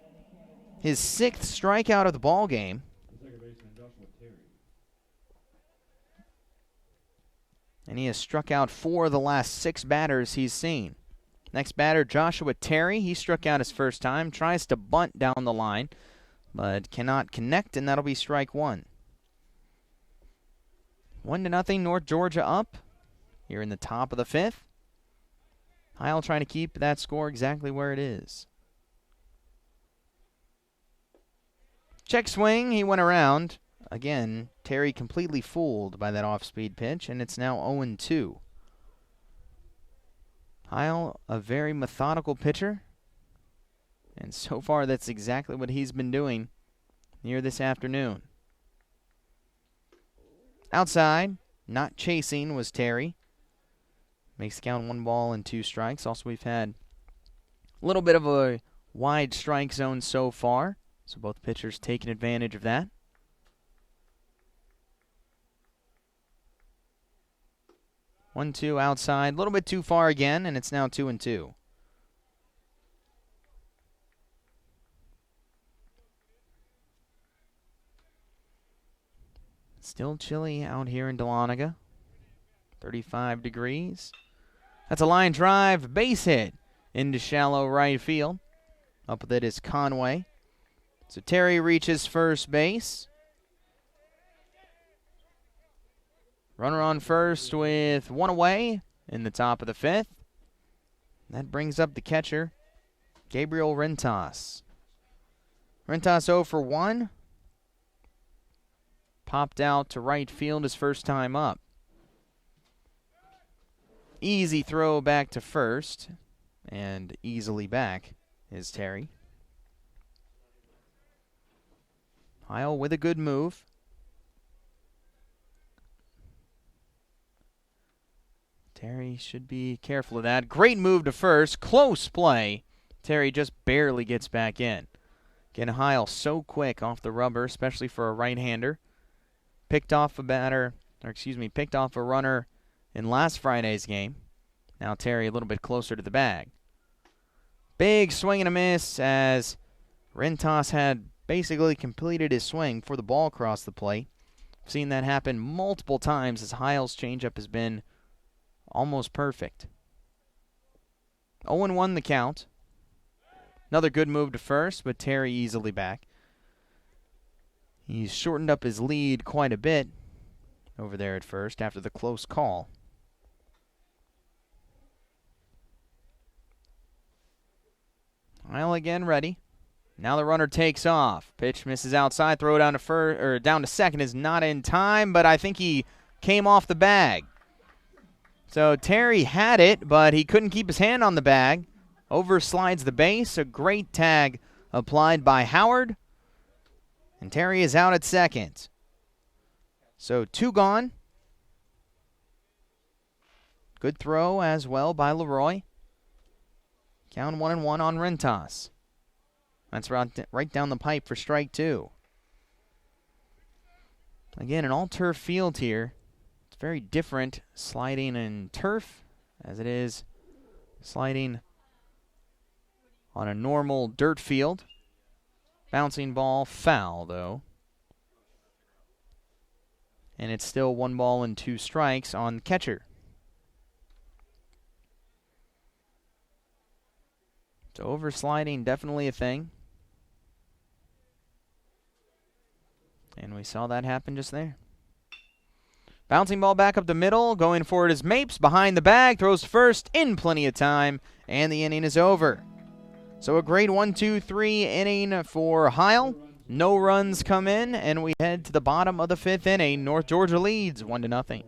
his 6th strikeout of the ball game. And he has struck out 4 of the last 6 batters he's seen. Next batter, Joshua Terry. He struck out his first time, tries to bunt down the line, but cannot connect, and that'll be strike 1. 1-0, North Georgia up here in the top of the 5th. Heil trying to keep that score exactly where it is. Check swing, he went around. Again, Terry completely fooled by that off-speed pitch, and it's now 0-2. Heil, a very methodical pitcher, and so far that's exactly what he's been doing here this afternoon. Outside, not chasing, was Terry. Makes the count 1 ball and 2 strikes. Also, we've had a little bit of a wide strike zone so far, so both pitchers taking advantage of that. 1-2 outside, a little bit too far again, and it's now 2-2. Still chilly out here in Dahlonega. 35 degrees. That's a line drive, base hit into shallow right field. Up with it is Conway. So Terry reaches first base. Runner on first with 1 away in the top of the 5th. That brings up the catcher, Gabriel Rintas. Rintas 0 for 1. Popped out to right field his first time up. Easy throw back to first, and easily back is Terry. Heil with a good move. Terry should be careful of that. Great move to first. Close play. Terry just barely gets back in. Again, Heil so quick off the rubber, especially for a right-hander. Picked off a runner in last Friday's game. Now Terry a little bit closer to the bag. Big swing and a miss as Rintas had basically completed his swing before the ball crossed the plate. I've seen that happen multiple times as Heil's changeup has been almost perfect. 0-1 the count. Another good move to first, but Terry easily back. He's shortened up his lead quite a bit over there at first after the close call. Heil again ready. Now the runner takes off. Pitch misses outside. Throw down to down to second is not in time, but I think he came off the bag. So Terry had it, but he couldn't keep his hand on the bag. Overslides the base. A great tag applied by Howard. And Terry is out at second. So 2 gone. Good throw as well by Leroy. Count 1-1 on Rentas. That's right down the pipe for strike 2. Again, an all-turf field here. It's very different sliding in turf as it is sliding on a normal dirt field. Bouncing ball, foul though. And it's still 1 ball and 2 strikes on the catcher. So oversliding, definitely a thing. And we saw that happen just there. Bouncing ball back up the middle. Going for it is Mapes. Behind the bag. Throws first in plenty of time. And the inning is over. So a great 1-2-3 inning for Heil. No runs come in. And we head to the bottom of the 5th inning. North Georgia leads 1-0.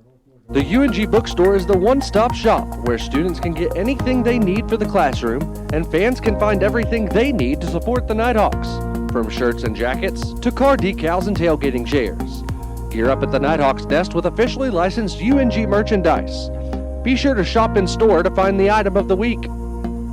The UNG Bookstore is the one-stop shop where students can get anything they need for the classroom and fans can find everything they need to support the Nighthawks. From shirts and jackets to car decals and tailgating chairs. Gear up at the Nighthawks nest with officially licensed UNG merchandise. Be sure to shop in store to find the item of the week.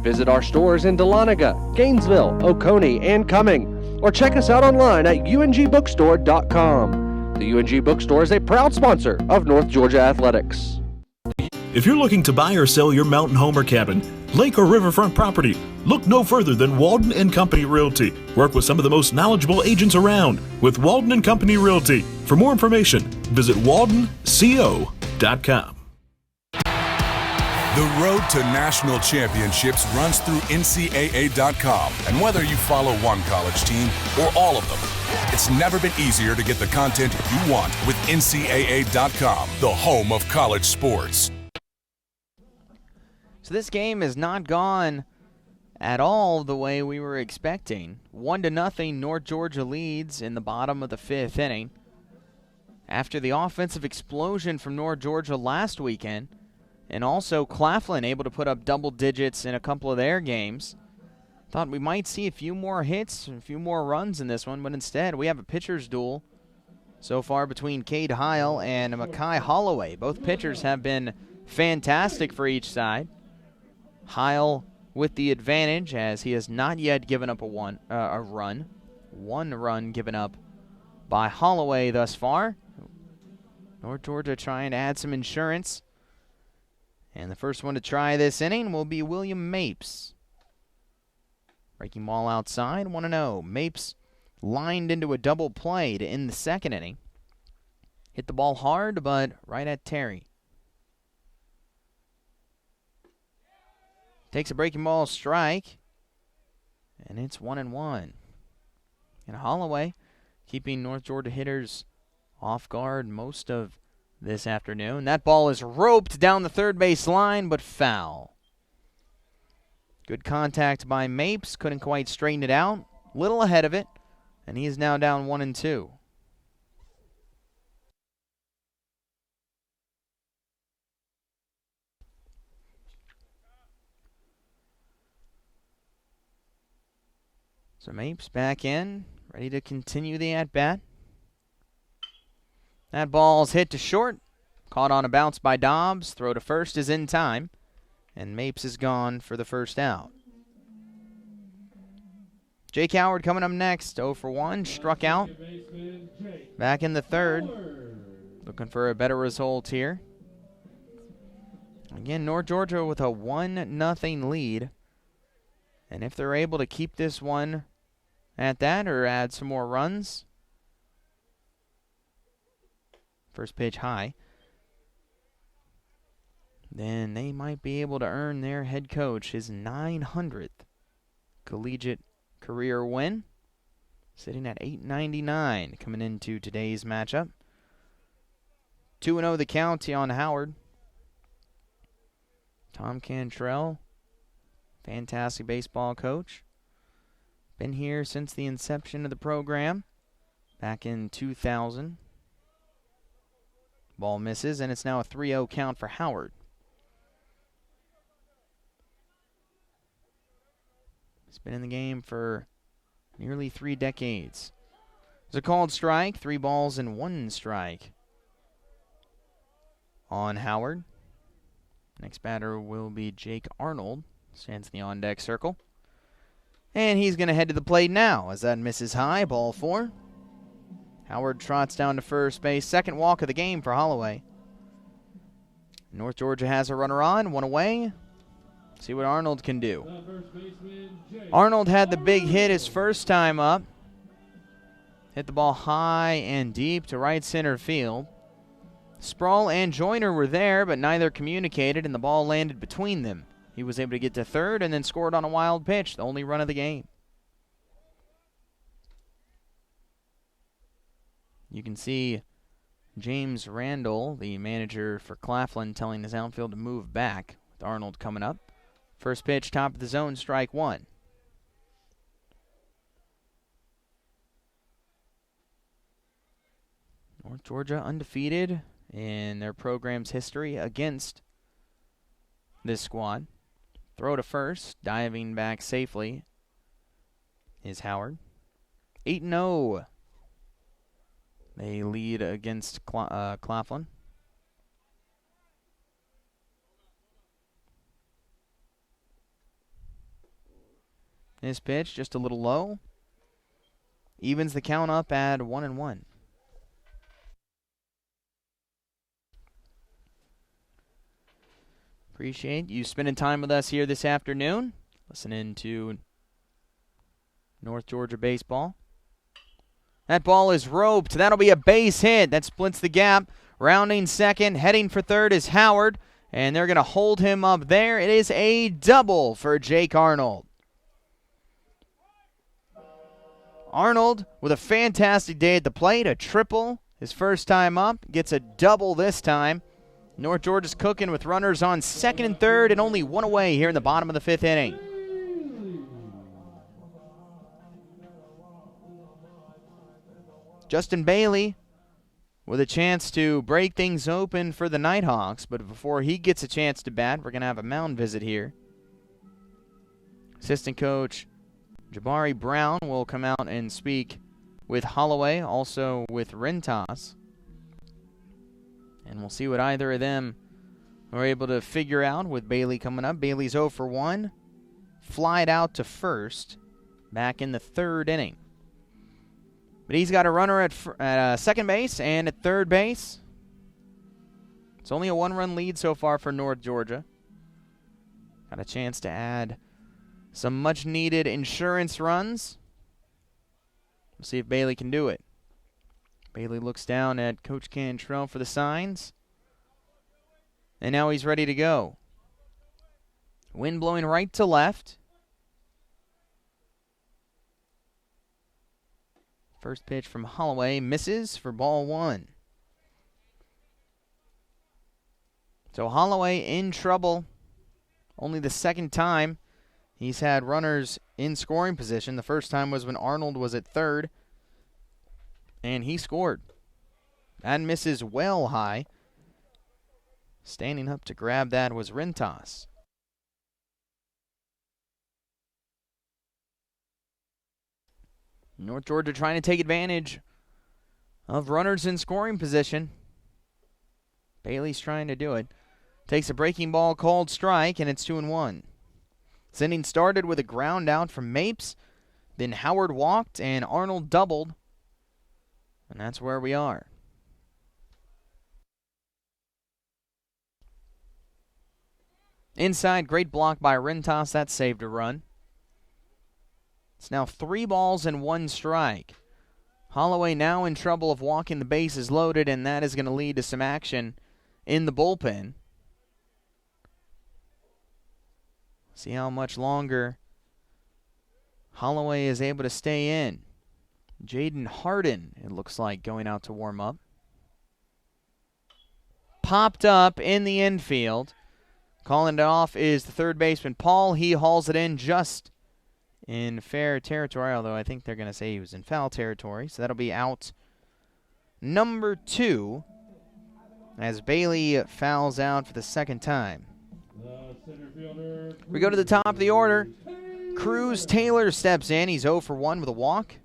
Visit our stores in Dahlonega, Gainesville, Oconee, and Cumming, or check us out online at ungbookstore.com. The UNG Bookstore is a proud sponsor of North Georgia Athletics. If you're looking to buy or sell your mountain home or cabin, lake or riverfront property, look no further than Walden and Company Realty. Work with some of the most knowledgeable agents around with Walden and Company Realty. For more information, visit waldenco.com. The road to national championships runs through NCAA.com. And whether you follow one college team or all of them, it's never been easier to get the content you want with NCAA.com, the home of college sports. So this game has not gone at all the way we were expecting. 1-0, North Georgia leads in the bottom of the 5th inning. After the offensive explosion from North Georgia last weekend, and also Claflin able to put up double digits in a couple of their games. Thought we might see a few more hits, a few more runs in this one, but instead we have a pitcher's duel so far between Cade Heil and Makai Holloway. Both pitchers have been fantastic for each side. Heil with the advantage as he has not yet given up a run. 1 run given up by Holloway thus far. North Georgia trying to add some insurance. And the first one to try this inning will be William Mapes. Breaking ball outside, 1-0. Mapes lined into a double play to end the 2nd inning. Hit the ball hard, but right at Terry. Takes a breaking ball strike. And it's 1-1. And Holloway keeping North Georgia hitters off guard most of this afternoon. That ball is roped down the third base line, but foul. Good contact by Mapes. Couldn't quite straighten it out. Little ahead of it, and he is now down 1-2. So Mapes back in, ready to continue the at-bat. That ball's hit to short. Caught on a bounce by Dobbs. Throw to first is in time. And Mapes is gone for the first out. Jake Howard coming up next. 0 for 1. Struck out. Back in the 3rd. Looking for a better result here. Again, North Georgia with a 1-0 lead. And if they're able to keep this one at that or add some more runs. First pitch high. Then they might be able to earn their head coach his 900th collegiate career win. Sitting at 899 coming into today's matchup. 2-0 the count on Howard. Tom Cantrell, fantastic baseball coach. Been here since the inception of the program back in 2000. Ball misses, and it's now a 3-0 count for Howard. He's been in the game for nearly 3 decades. It's a called strike, 3 balls and 1 strike on Howard. Next batter will be Jake Arnold. Stands in the on-deck circle. And he's going to head to the plate now as that misses high, ball 4. Howard trots down to first base. Second walk of the game for Holloway. North Georgia has a runner on, 1 away. See what Arnold can do. Arnold had the big hit his first time up. Hit the ball high and deep to right center field. Sproul and Joyner were there, but neither communicated, and the ball landed between them. He was able to get to third and then scored on a wild pitch, the only run of the game. You can see James Randall, the manager for Claflin, telling his outfield to move back, with Arnold coming up. First pitch, top of the zone, strike 1. North Georgia undefeated in their program's history against this squad. Throw to first, diving back safely is Howard. 8-0. They lead against Claflin. His pitch just a little low. Evens the count up at 1-1. Appreciate you spending time with us here this afternoon, listening to North Georgia baseball. That ball is roped. That'll be a base hit. That splits the gap. Rounding second, heading for third is Howard, and they're going to hold him up there. It is a double for Jake Arnold. Arnold with a fantastic day at the plate, a triple his first time up, gets a double this time. North Georgia's cooking with runners on second and third and only 1 away here in the bottom of the 5th inning. Justin Bailey with a chance to break things open for the Nighthawks, but before he gets a chance to bat, we're going to have a mound visit here. Assistant coach Jabari Brown will come out and speak with Holloway, also with Rentas. And we'll see what either of them are able to figure out with Bailey coming up. Bailey's 0 for 1. Flied out to first back in the 3rd inning. But he's got a runner at second base and at third base. It's only a 1-run lead so far for North Georgia. Got a chance to add some much-needed insurance runs. We'll see if Bailey can do it. Bailey looks down at Coach Cantrell for the signs. And now he's ready to go. Wind blowing right to left. First pitch from Holloway misses for ball 1. So Holloway in trouble. Only the second time he's had runners in scoring position. The first time was when Arnold was at third. And he scored. That misses well high. Standing up to grab that was Rentas. North Georgia trying to take advantage of runners in scoring position. Bailey's trying to do it. Takes a breaking ball, called strike, and it's 2-1. This inning started with a ground out from Mapes. Then Howard walked and Arnold doubled. And that's where we are. Inside, great block by Rentas. That saved a run. It's now 3 balls and 1 strike. Holloway now in trouble of walking the bases loaded, and that is going to lead to some action in the bullpen. See how much longer Holloway is able to stay in. Jaden Harden, it looks like, going out to warm up. Popped up in the infield. Calling it off is the third baseman, Paul. He hauls it in just in fair territory, although I think they're going to say he was in foul territory. So that'll be out number 2 as Bailey fouls out for the second time. We go to the top of the order. Cruz Taylor steps in. He's 0 for 1 with a walk.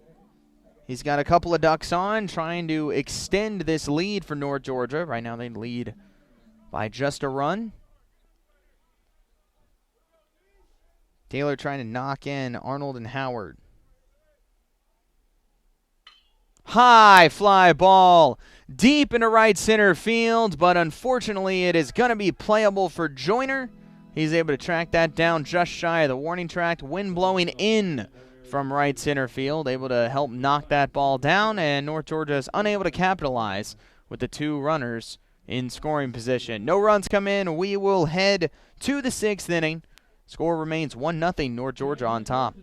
He's got a couple of ducks on, trying to extend this lead for North Georgia. Right now they lead by just a run. Taylor trying to knock in Arnold and Howard. High fly ball deep into right center field, but unfortunately it is going to be playable for Joyner. He's able to track that down just shy of the warning track. Wind blowing in from right center field, able to help knock that ball down, and North Georgia is unable to capitalize with the 2 runners in scoring position. No runs come in. We will head to the 6th inning. Score remains 1-0, North Georgia on top.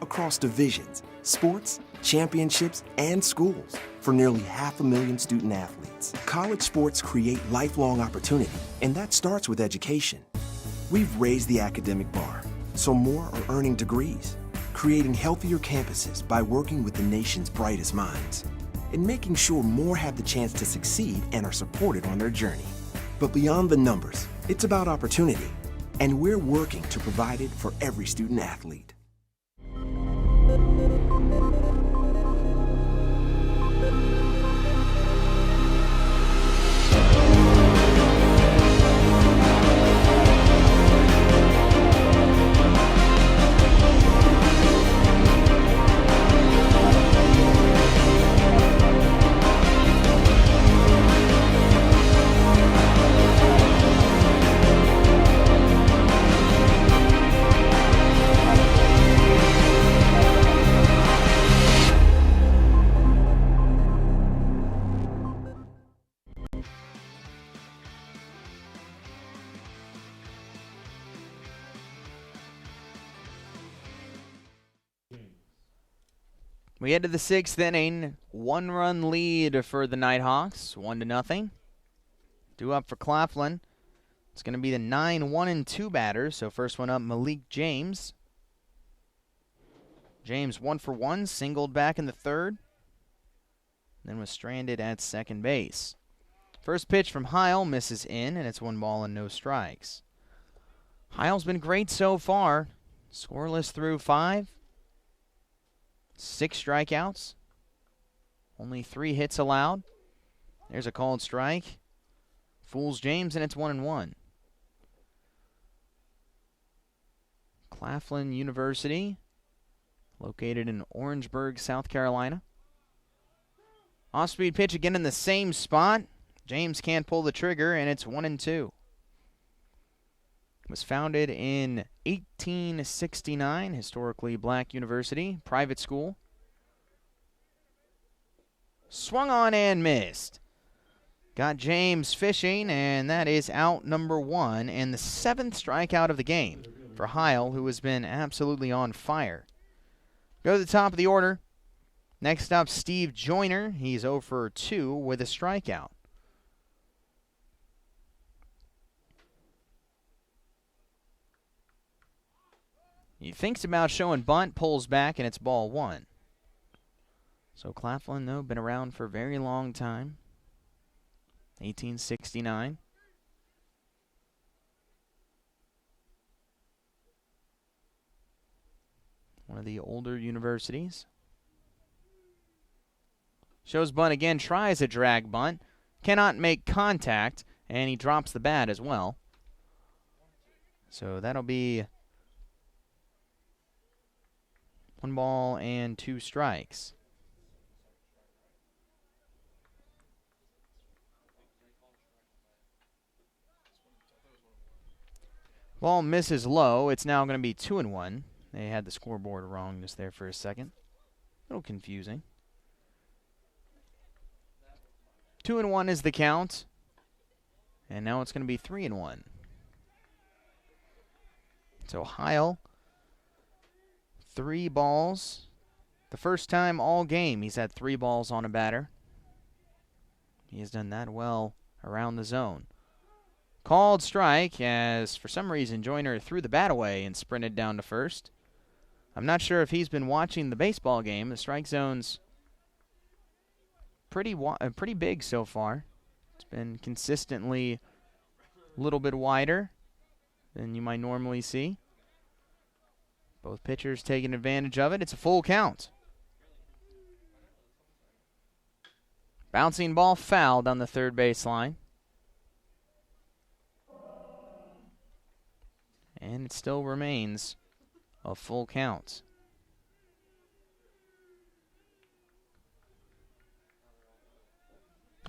Across divisions, sports, championships, and schools for nearly 500,000 student athletes. College sports create lifelong opportunity, and that starts with education. We've raised the academic bar, so more are earning degrees, creating healthier campuses by working with the nation's brightest minds, and making sure more have the chance to succeed and are supported on their journey. But beyond the numbers, it's about opportunity, and we're working to provide it for every student athlete. We head to the 6th inning. 1-run lead for the Nighthawks, 1-0. Due up for Claflin. It's going to be the 9-1-2 batters. So first one up, Malik James. James 1 for 1, singled back in the 3rd. Then was stranded at second base. First pitch from Heil misses in, and it's 1 ball and no strikes. Heil's been great so far. Scoreless through 5. 6 strikeouts. Only 3 hits allowed. There's a called strike. Fools James, and it's 1-1. Claflin University, located in Orangeburg, South Carolina. Off-speed pitch again in the same spot. James can't pull the trigger, and it's 1-2. Was founded in 1869, historically black university, private school. Swung on and missed. Got James fishing, and that is out number 1, and the 7th strikeout of the game for Heil, who has been absolutely on fire. Go to the top of the order. Next up, Steve Joyner. He's 0 for 2 with a strikeout. He thinks about showing bunt, pulls back, and it's ball 1. So Claflin, though, been around for a very long time. 1869. One of the older universities. Shows bunt again, tries a drag bunt. Cannot make contact, and he drops the bat as well. So that'll be 1 ball and 2 strikes. Ball misses low. It's now going to be 2-1. They had the scoreboard wrong just there for a second. A little confusing. 2-1 is the count. And now it's going to be 3-1. So Heil, 3 balls. The first time all game he's had 3 balls on a batter. He has done that well around the zone. Called strike as, for some reason, Joyner threw the bat away and sprinted down to first. I'm not sure if he's been watching the baseball game. The strike zone's pretty big so far. It's been consistently a little bit wider than you might normally see. Both pitchers taking advantage of it. It's a full count. Bouncing ball fouled on the third baseline. And it still remains a full count.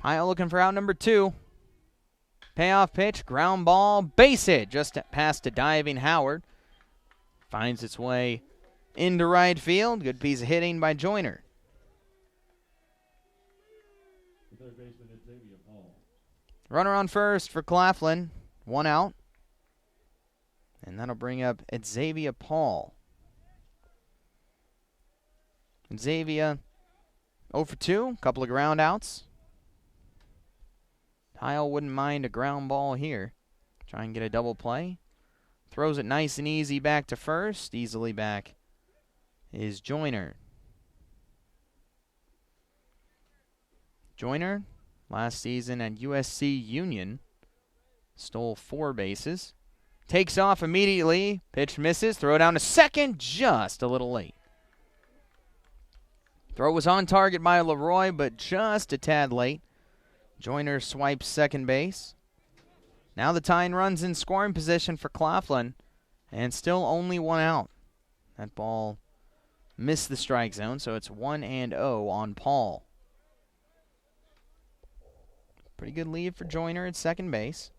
Heil looking for out number 2. Payoff pitch, ground ball, base hit, just past a diving Howard. Finds its way into right field. Good piece of hitting by Joyner. Runner on first for Claflin. 1 out. And that'll bring up Xavier Paul. Xavier 0 for 2, couple of ground outs. Heil wouldn't mind a ground ball here. Try and get a double play. Throws it nice and easy back to first. Easily back is Joyner. Joyner, last season at USC Union, stole 4 bases. Takes off immediately. Pitch misses. Throw down to second. Just a little late. Throw was on target by Leroy, but just a tad late. Joyner swipes second base. Now the tying run's in scoring position for Claflin, and still only 1 out. That ball missed the strike zone, so it's 1-0 on Paul. Pretty good lead for Joyner at second base.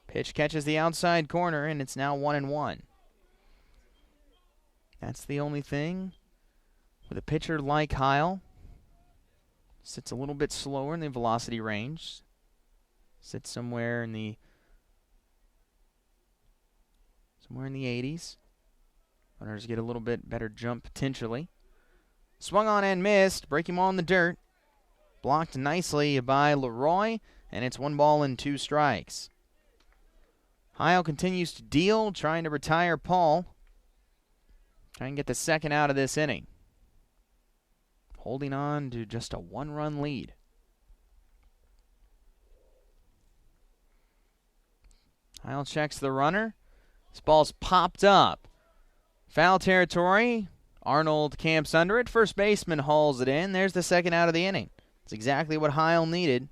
Pitch catches the outside corner, and it's now 1-1. That's the only thing with a pitcher like Heil. Sits a little bit slower in the velocity range. Sits somewhere in the 80s. Runners get a little bit better jump potentially. Swung on and missed. Breaking ball in the dirt. Blocked nicely by Leroy, and it's 1 ball and 2 strikes. Heil continues to deal, trying to retire Paul. Try and get the second out of this inning. Holding on to just a 1-run lead. Heil checks the runner. This ball's popped up. Foul territory. Arnold camps under it. First baseman hauls it in. There's the second out of the inning. It's exactly what Heil needed.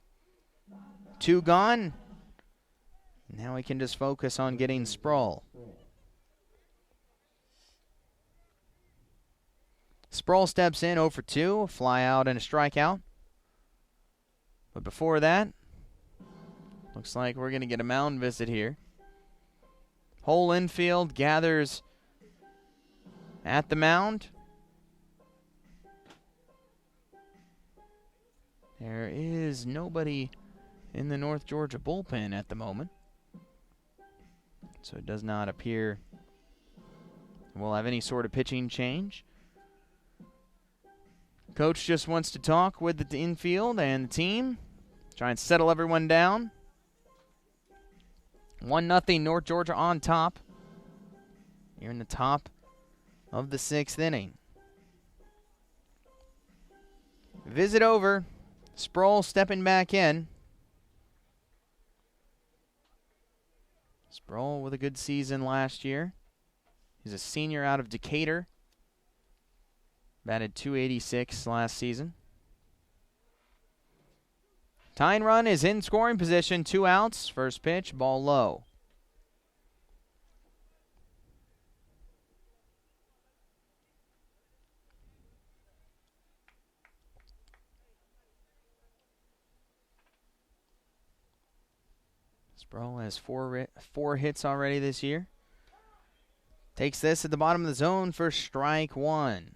2 gone. Now we can just focus on getting Sproul. Sproul steps in 0 for 2, a fly out and a strikeout. But before that, looks like we're going to get a mound visit here. Whole infield gathers at the mound. There is nobody in the North Georgia bullpen at the moment. So it does not appear we'll have any sort of pitching change. Coach just wants to talk with the infield and the team. Try and settle everyone down. 1-0 North Georgia on top. Here in the top of the 6th inning. Visit over. Sproul stepping back in. Sproul with a good season last year. He's a senior out of Decatur. Batted .286 last season. Tying run is in scoring position. 2 outs. First pitch, ball low. Sproul has 4 hits already this year. Takes this at the bottom of the zone for strike 1.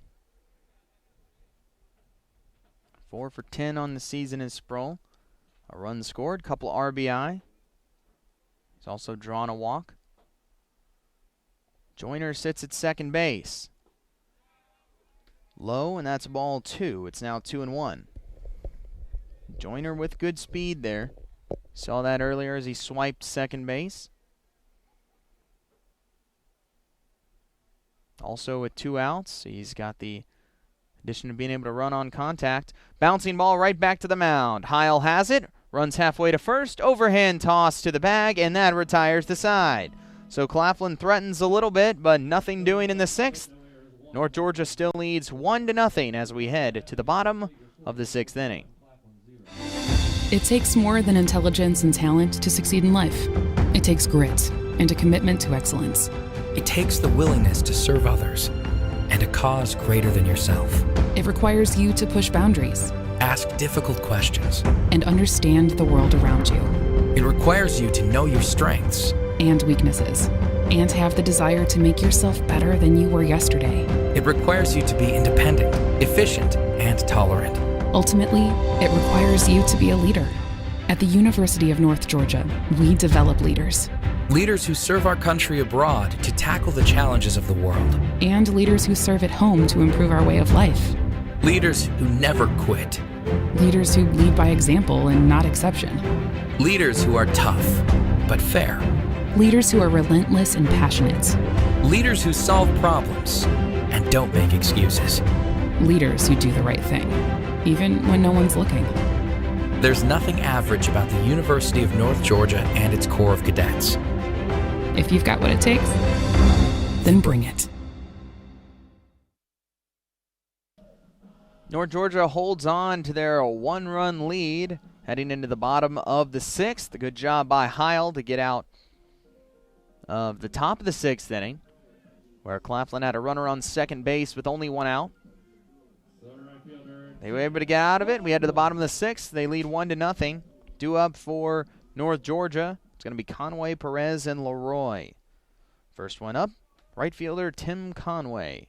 4 for 10 on the season is Sproul. A run scored, couple RBI. He's also drawn a walk. Joyner sits at second base. Low, and that's ball 2. It's now 2-1. Joyner with good speed there. Saw that earlier as he swiped second base. Also with 2 outs, he's got the addition of being able to run on contact. Bouncing ball right back to the mound. Heil has it. Runs halfway to first. Overhand toss to the bag, and that retires the side. So Claflin threatens a little bit, but nothing doing in the 6th. North Georgia still leads 1-0 as we head to the bottom of the 6th inning. It takes more than intelligence and talent to succeed in life. It takes grit and a commitment to excellence. It takes the willingness to serve others and a cause greater than yourself. It requires you to push boundaries. Ask difficult questions. And understand the world around you. It requires you to know your strengths and weaknesses, and have the desire to make yourself better than you were yesterday. It requires you to be independent, efficient, and tolerant. Ultimately, it requires you to be a leader. At the University of North Georgia, we develop leaders. Leaders who serve our country abroad to tackle the challenges of the world. And leaders who serve at home to improve our way of life. Leaders who never quit. Leaders who lead by example and not exception. Leaders who are tough, but fair. Leaders who are relentless and passionate. Leaders who solve problems and don't make excuses. Leaders who do the right thing, even when no one's looking. There's nothing average about the University of North Georgia and its Corps of Cadets. If you've got what it takes, then bring it. North Georgia holds on to their 1-run lead heading into the bottom of the 6th. A good job by Heil to get out of the top of the 6th inning, where Claflin had a runner on second base with only 1 out. They were able to get out of it. We head to the bottom of the 6th. They lead 1-0. Due up for North Georgia. It's going to be Conway, Perez, and Leroy. First one up, right fielder Tim Conway.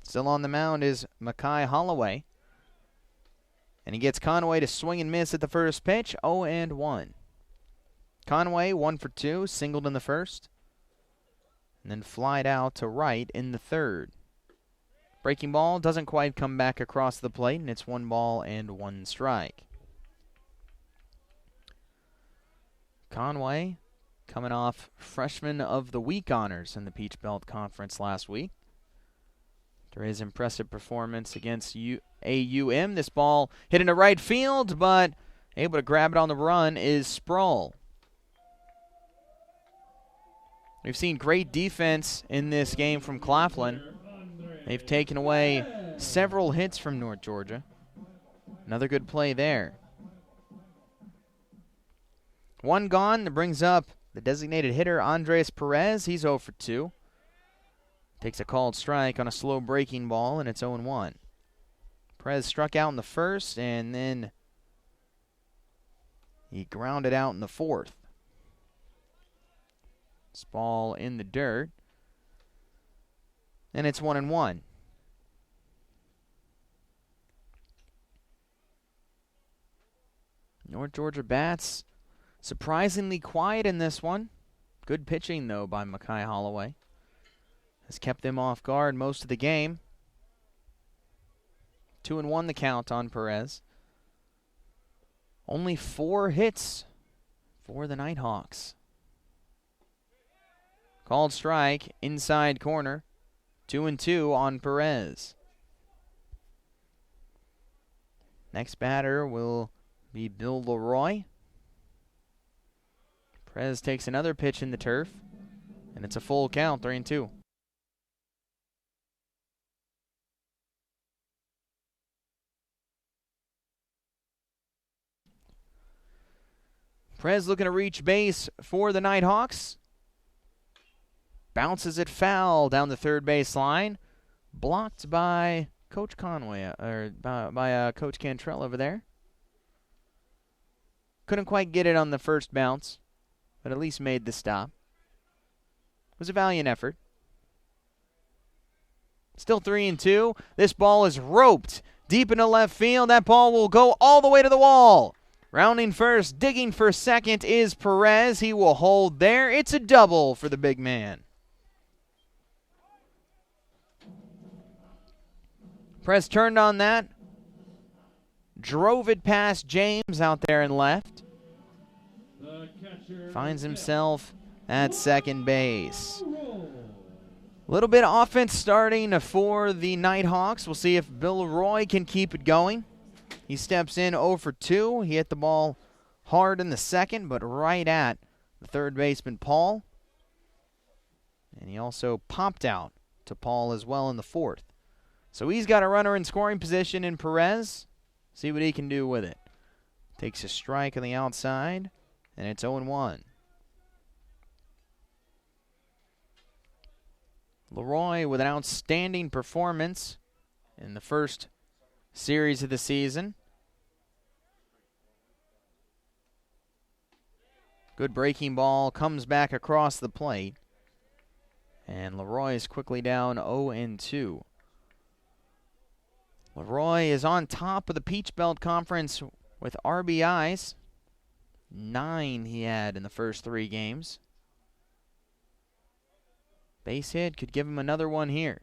Still on the mound is Mackay Holloway. And he gets Conway to swing and miss at the first pitch, 0-1. Conway, 1 for 2, singled in the first. And then flied out to right in the third. Breaking ball doesn't quite come back across the plate, and it's 1 ball and 1 strike. Conway coming off Freshman of the Week honors in the Peach Belt Conference last week. After his impressive performance against AUM, this ball hit into right field, but able to grab it on the run is Sproul. We've seen great defense in this game from Claflin. They've taken away several hits from North Georgia. Another good play there. 1 gone. That brings up the designated hitter, Andres Perez. He's 0 for 2. Takes a called strike on a slow breaking ball, and it's 0-1. Perez struck out in the first, and then he grounded out in the fourth. This ball in the dirt, and it's 1-1. North Georgia bats surprisingly quiet in this one. Good pitching, though, by Mackay Holloway. Has kept them off guard most of the game. 2-1 the count on Perez. Only 4 hits for the Nighthawks. Called strike, inside corner. 2-2 on Perez. Next batter will be Bill Leroy. Perez takes another pitch in the turf, and it's a full count, 3-2. Perez looking to reach base for the Nighthawks. Bounces it foul down the third base line. Blocked by Coach Conway, or by Coach Cantrell over there. Couldn't quite get it on the first bounce, but at least made the stop. It was a valiant effort. Still 3-2. This ball is roped deep into left field. That ball will go all the way to the wall. Rounding first, digging for second is Perez. He will hold there. It's a double for the big man. Perez turned on that. Drove it past James out there and left. Finds himself at second base. A little bit of offense starting for the Nighthawks. We'll see if Bill Leroy can keep it going. He steps in 0 for 2. He hit the ball hard in the second, but right at the third baseman, Paul. And he also popped out to Paul as well in the 4th. So he's got a runner in scoring position in Perez. See what he can do with it. Takes a strike on the outside, and it's 0-1. Leroy with an outstanding performance in the first series of the season. Good breaking ball, comes back across the plate. And Leroy is quickly down 0-2. Leroy is on top of the Peach Belt Conference with RBIs. 9 he had in the first 3 games. Base hit could give him another one here.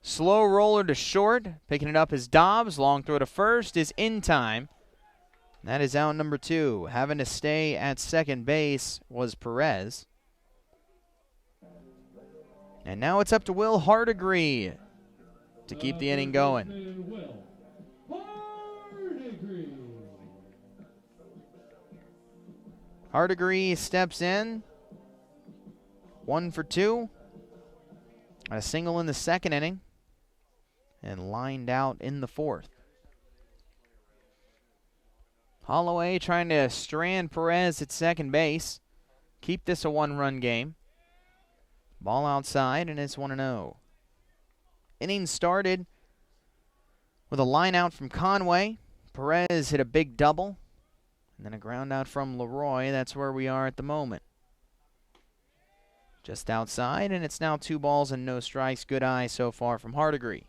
Slow roller to short. Picking it up is Dobbs. Long throw to first is in time. That is out number 2. Having to stay at second base was Perez. And now it's up to Will Hardigree to keep the inning going. Hardigree steps in. 1 for 2. A single in the second inning. And lined out in the 4th. Holloway trying to strand Perez at second base. Keep this a 1-run game. Ball outside, and it's 1-0. Inning started with a line out from Conway. Perez hit a big double. And then a ground out from Leroy. That's where we are at the moment. Just outside, and it's now 2 balls and no strikes. Good eye so far from Hardigree.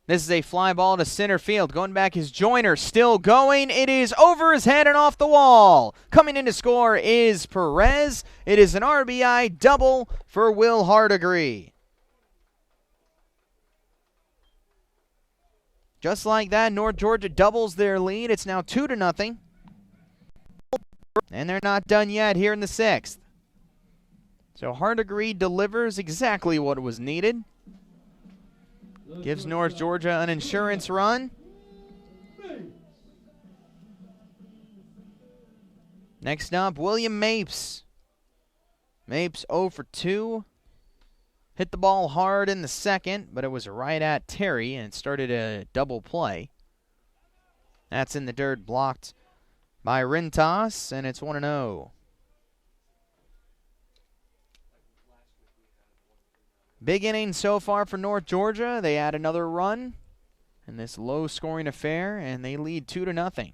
This is a fly ball to center field. Going back is Joyner. Still going. It is over his head and off the wall. Coming in to score is Perez. It is an RBI double for Will Hardigree. Just like that, North Georgia doubles their lead. It's now 2-0. And they're not done yet here in the 6th. So Hardigree delivers exactly what was needed. Gives North Georgia an insurance run. Next up, William Mapes. Mapes 0 for 2. Hit the ball hard in the second, but it was right at Terry, and it started a double play. That's in the dirt, blocked by Rintas, and it's 1-0. Big inning so far for North Georgia. They add another run in this low-scoring affair, and they lead 2-0.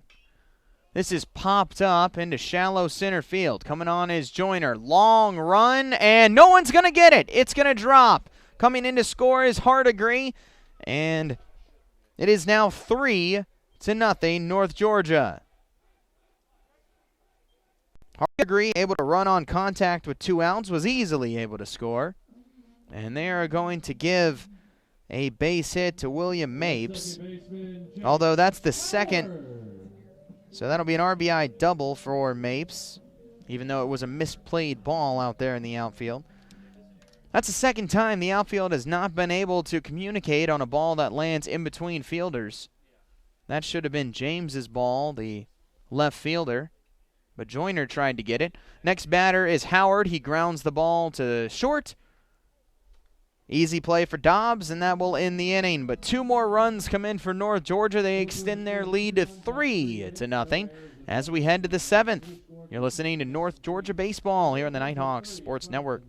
This is popped up into shallow center field. Coming on is Joyner. Long run, and no one's going to get it. It's going to drop. Coming in to score is Hardigree, and it is now 3-0 North Georgia. Hardigree, able to run on contact with 2 outs, was easily able to score. And they are going to give a base hit to William Mapes, although that's the second. So that'll be an RBI double for Mapes, even though it was a misplayed ball out there in the outfield. That's the second time the outfield has not been able to communicate on a ball that lands in between fielders. That should have been James's ball, the left fielder, but Joyner tried to get it. Next batter is Howard. He grounds the ball to short. Easy play for Dobbs, and that will end the inning. But 2 more runs come in for North Georgia. They extend their lead to 3-0 as we head to the 7th. You're listening to North Georgia Baseball here on the Nighthawks Sports Network.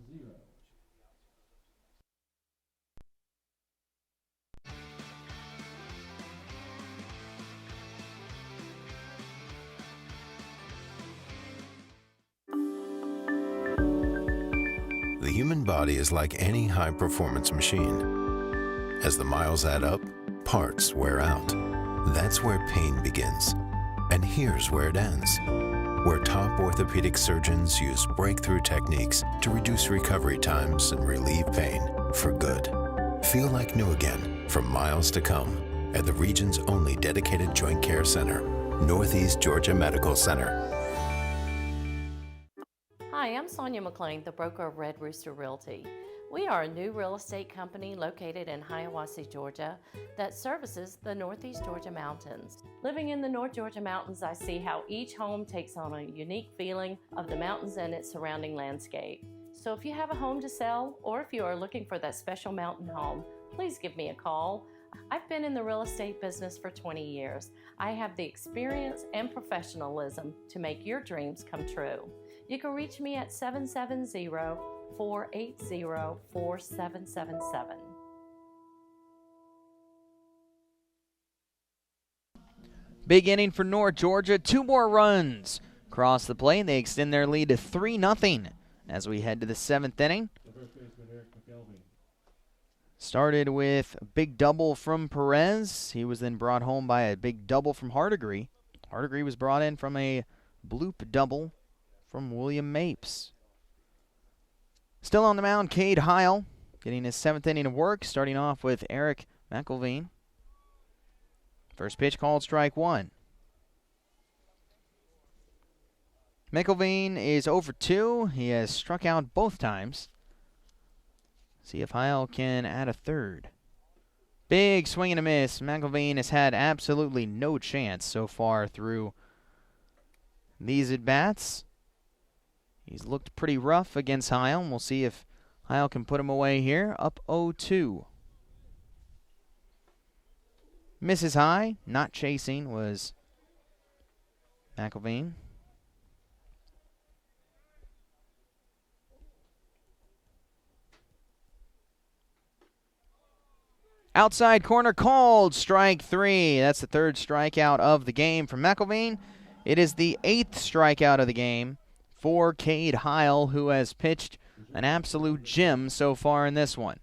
The human body is like any high-performance machine. As the miles add up, parts wear out. That's where pain begins. And here's where it ends. Where top orthopedic surgeons use breakthrough techniques to reduce recovery times and relieve pain for good. Feel like new again for miles to come at the region's only dedicated joint care center, Northeast Georgia Medical Center. Hi, I'm Sonia McLean, the broker of Red Rooster Realty. We are a new real estate company located in Hiawassee, Georgia, that services the Northeast Georgia mountains. Living in the North Georgia mountains, I see how each home takes on a unique feeling of the mountains and its surrounding landscape. So if you have a home to sell, or if you are looking for that special mountain home, please give me a call. I've been in the real estate business for 20 years. I have the experience and professionalism to make your dreams come true. You can reach me at 770-480-4777. Big inning for North Georgia. 2 more runs across the plate. They extend their lead to 3-0 as we head to the 7th inning. Started with a big double from Perez. He was then brought home by a big double from Hardegree. Hardegree was brought in from a bloop double from William Mapes. Still on the mound, Cade Heil, getting his 7th inning of work, starting off with Eric McElveen. First pitch called strike 1. McElveen is 0 for 2. He has struck out both times. See if Heil can add a third. Big swing and a miss. McElveen has had absolutely no chance so far through these at-bats. He's looked pretty rough against Heil, and we'll see if Heil can put him away here. Up 0-2. Misses high. Not chasing was McElveen. Outside corner called, strike 3. That's the 3rd strikeout of the game for McElveen. It is the 8th strikeout of the game for Cade Heil, who has pitched an absolute gem so far in this one.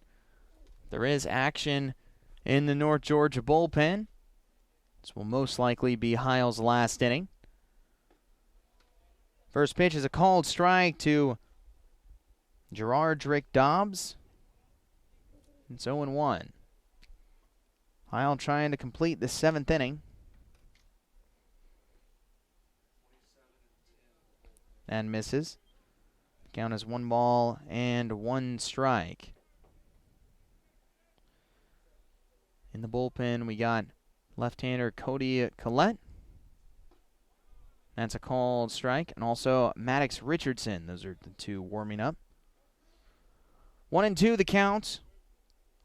There is action in the North Georgia bullpen. This will most likely be Heil's last inning. First pitch is a called strike to Gerard Drake Dobbs. It's 0-1. Heil trying to complete the 7th inning. And misses. Count is 1 ball and 1 strike. In the bullpen, we got left-hander Cody Collette. That's a called strike. And also Maddox Richardson. Those are the 2 warming up. 1-2 the count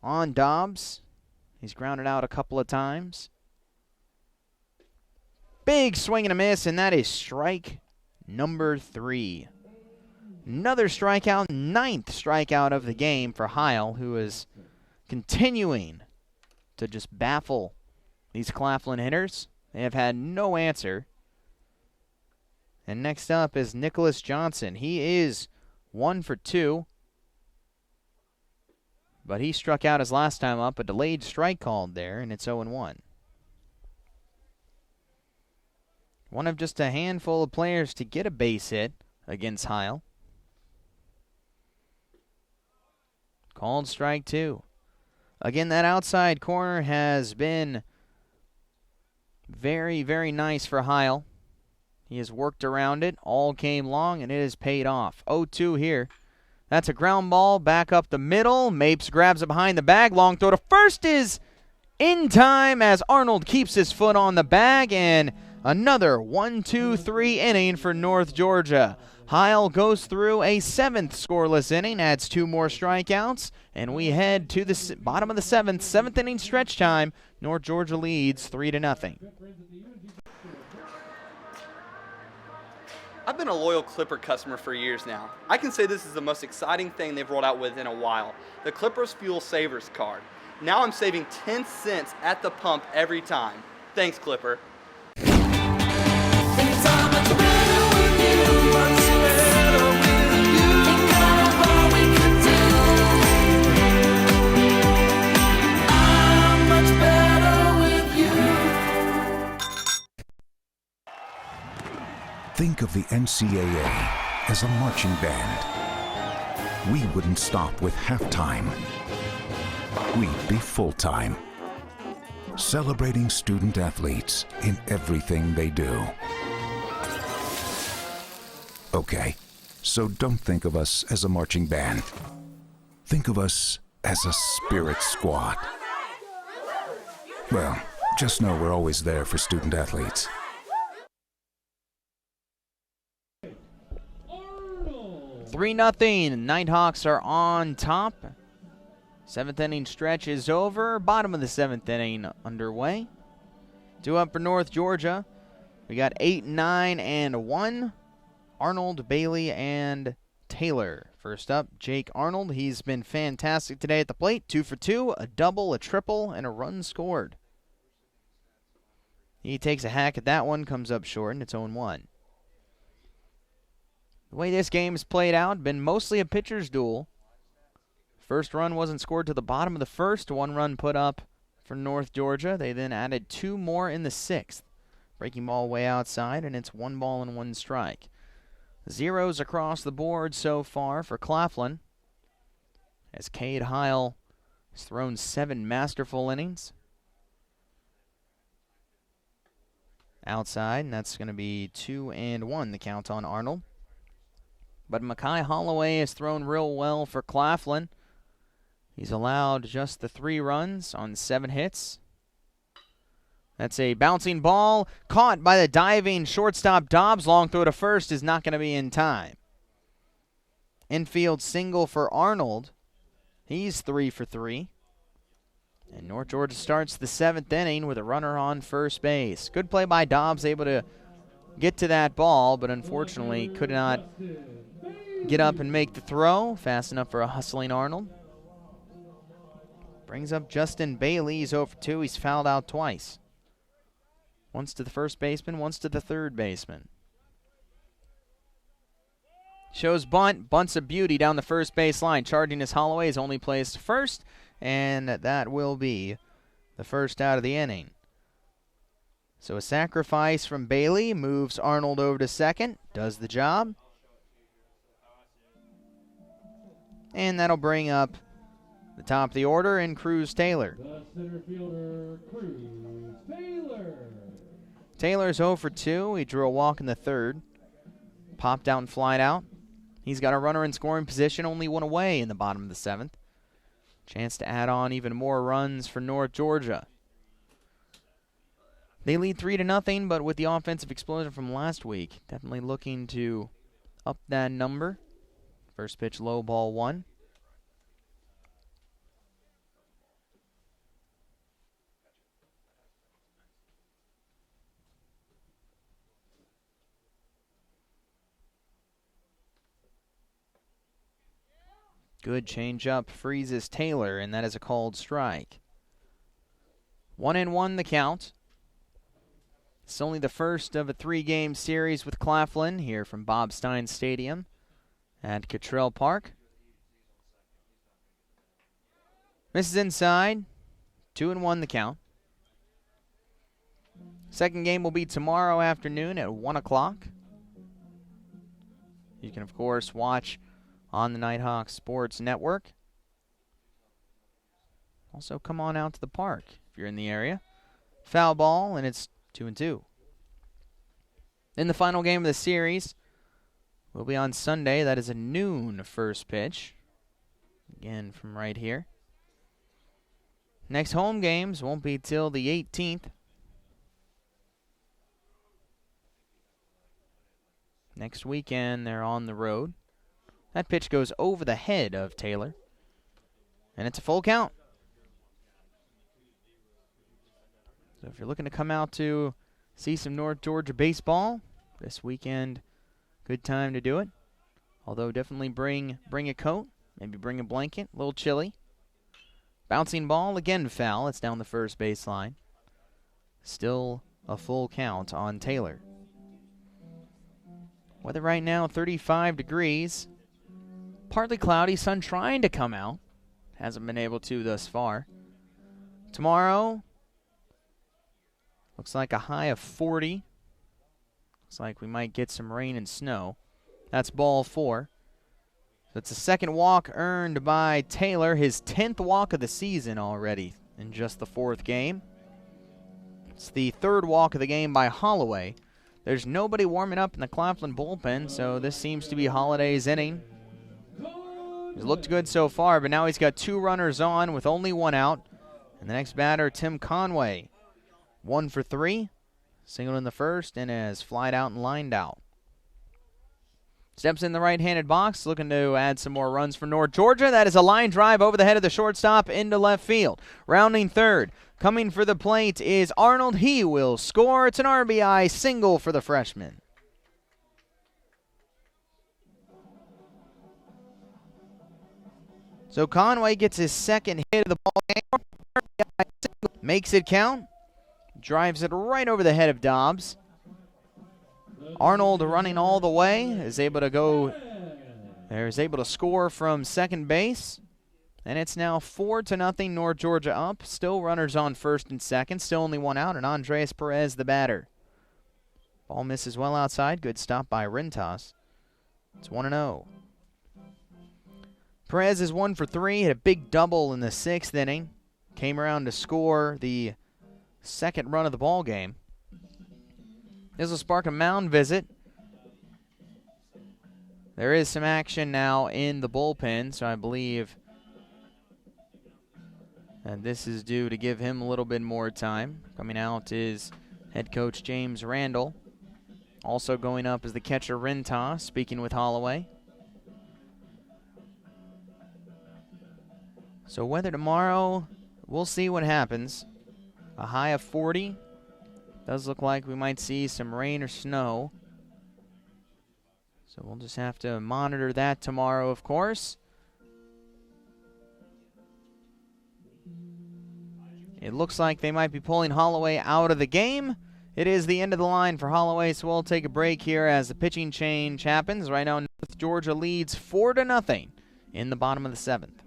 on Dobbs. He's grounded out a couple of times. Big swing and a miss, and that is strike number 3. Another strikeout, 9th strikeout of the game for Heil, who is continuing to just baffle these Claflin hitters. They have had no answer. And next up is Nicholas Johnson. He is 1 for 2. But he struck out his last time up, a delayed strike called there, and it's 0-1. One of just a handful of players to get a base hit against Heil. Called strike 2. Again, that outside corner has been very, very nice for Heil. He has worked around it all game long, and it has paid off. 0-2 here. That's a ground ball back up the middle. Mapes grabs it behind the bag. Long throw to first is in time as Arnold keeps his foot on the bag. And another 1-2-3 inning for North Georgia. Heil goes through a 7th scoreless inning, adds 2 more strikeouts, and we head to the bottom of the 7th inning stretch time. North Georgia leads 3-0. I've been a loyal Clipper customer for years now. I can say this is the most exciting thing they've rolled out with in a while, the Clippers Fuel Savers card. Now I'm saving 10 cents at the pump every time. Thanks, Clipper. Think of the NCAA as a marching band. We wouldn't stop with halftime. We'd be full-time, celebrating student athletes in everything they do. Okay, so don't think of us as a marching band. think of us as a spirit squad. Well, just know we're always there for student athletes. 3-0. Nighthawks are on top. 7th inning stretch is over. Bottom of the 7th inning underway. 2 up for North Georgia. We got 8, 9, and 1. Arnold, Bailey, and Taylor. First up, Jake Arnold. He's been fantastic today at the plate. 2 for 2, a double, a triple, and a run scored. He takes a hack at that one, comes up short, and it's 0-1. The way this game's played out, been mostly a pitcher's duel. First run wasn't scored to the bottom of the first. 1 run put up for North Georgia. They then added 2 more in the 6th. Breaking ball way outside, and it's 1 ball and 1 strike. Zeros across the board so far for Claflin, as Cade Heil has thrown 7 masterful innings. Outside, and that's going to be 2-1, the count on Arnold. But Makai Holloway has thrown real well for Claflin. He's allowed just the 3 runs on 7 hits. That's a bouncing ball caught by the diving shortstop Dobbs. Long throw to first is not going to be in time. Infield single for Arnold. He's 3 for 3. And North Georgia starts the 7th inning with a runner on first base. Good play by Dobbs, able to get to that ball, but unfortunately could not get up and make the throw fast enough for a hustling Arnold. Brings up Justin Bailey. He's 0 for 2. He's fouled out twice. Once to the first baseman, once to the third baseman. Shows bunt, bunts a beauty down the first base line. Charging is Holloway, is only placed first, and that will be the first out of the inning. So a sacrifice from Bailey moves Arnold over to second, does the job. And that'll bring up the top of the order and Cruz Taylor. The center fielder, Cruz Taylor. Taylor's 0 for 2. He drew a walk in the 3rd. Popped out and flied out. He's got a runner in scoring position, only 1 away in the bottom of the 7th. Chance to add on even more runs for North Georgia. They lead 3-0, but with the offensive explosion from last week, definitely looking to up that number. First pitch, low, ball 1. Good changeup, freezes Taylor, and that is a called strike. 1-1 the count. It's only the first of a 3-game series with Claflin here from Bob Stein Stadium at Cottrell Park. Misses inside. 2-1 the count. Second game will be tomorrow afternoon at 1 o'clock. You can, of course, watch on the Nighthawks Sports Network. Also, come on out to the park if you're in the area. Foul ball, and it's 2-2. Then the final game of the series will be on Sunday. That is a noon first pitch. Again, from right here. Next home games won't be till the 18th. Next weekend, they're on the road. That pitch goes over the head of Taylor. And it's a full count. So if you're looking to come out to see some North Georgia baseball this weekend, good time to do it. Although definitely bring a coat, maybe bring a blanket, a little chilly. Bouncing ball, again foul. It's down the first baseline. Still a full count on Taylor. Weather right now, 35 degrees. Partly cloudy, sun trying to come out. Hasn't been able to thus far. Tomorrow, looks like a high of 40. Looks like we might get some rain and snow. That's ball 4. That's the second walk earned by Taylor. His 10th walk of the season already in just the 4th game. It's the 3rd walk of the game by Holloway. There's nobody warming up in the Claflin bullpen, so this seems to be Holloway's inning. He's looked good so far, but now he's got 2 runners on with only 1 out. And the next batter, Tim Conway, 1 for 3. Singled in the first and has flied out and lined out. Steps in the right-handed box, looking to add some more runs for North Georgia. That is a line drive over the head of the shortstop into left field. Rounding third, coming for the plate is Arnold. He will score. It's an RBI single for the freshman. So Conway gets his second hit of the ball game. Makes it count. Drives it right over the head of Dobbs. Arnold running all the way is able to score from second base. And it's now 4-0 North Georgia up. Still runners on first and second. Still only 1 out, and Andres Perez the batter. Ball misses well outside. Good stop by Rintas. It's 1-0. Perez is 1 for 3, hit a big double in the 6th inning. Came around to score the second run of the ball game. This will spark a mound visit. There is some action now in the bullpen, so I believe and this is due to give him a little bit more time. Coming out is head coach James Randall. Also going up is the catcher Rintas, speaking with Holloway. So weather tomorrow, we'll see what happens. A high of 40. Does look like we might see some rain or snow. So we'll just have to monitor that tomorrow, of course. It looks like they might be pulling Holloway out of the game. It is the end of the line for Holloway, so we'll take a break here as the pitching change happens. Right now, North Georgia leads 4-0 in the bottom of the 7th.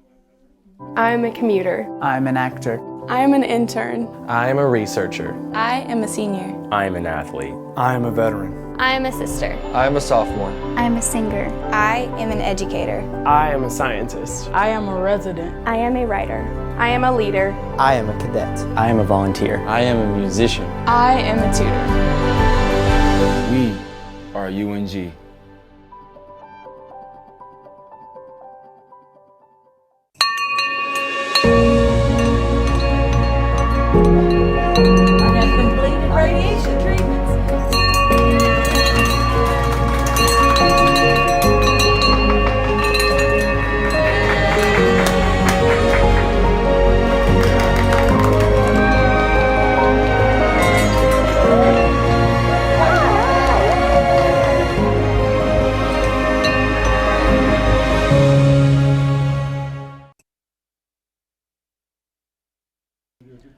I'm a commuter. I'm an actor. I am an intern. I am a researcher. I am a senior. I am an athlete. I am a veteran. I am a sister. I am a sophomore. I am a singer. I am an educator. I am a scientist. I am a resident. I am a writer. I am a leader. I am a cadet. I am a volunteer. I am a musician. I am a tutor. We are UNG. I have completed radiation treatments.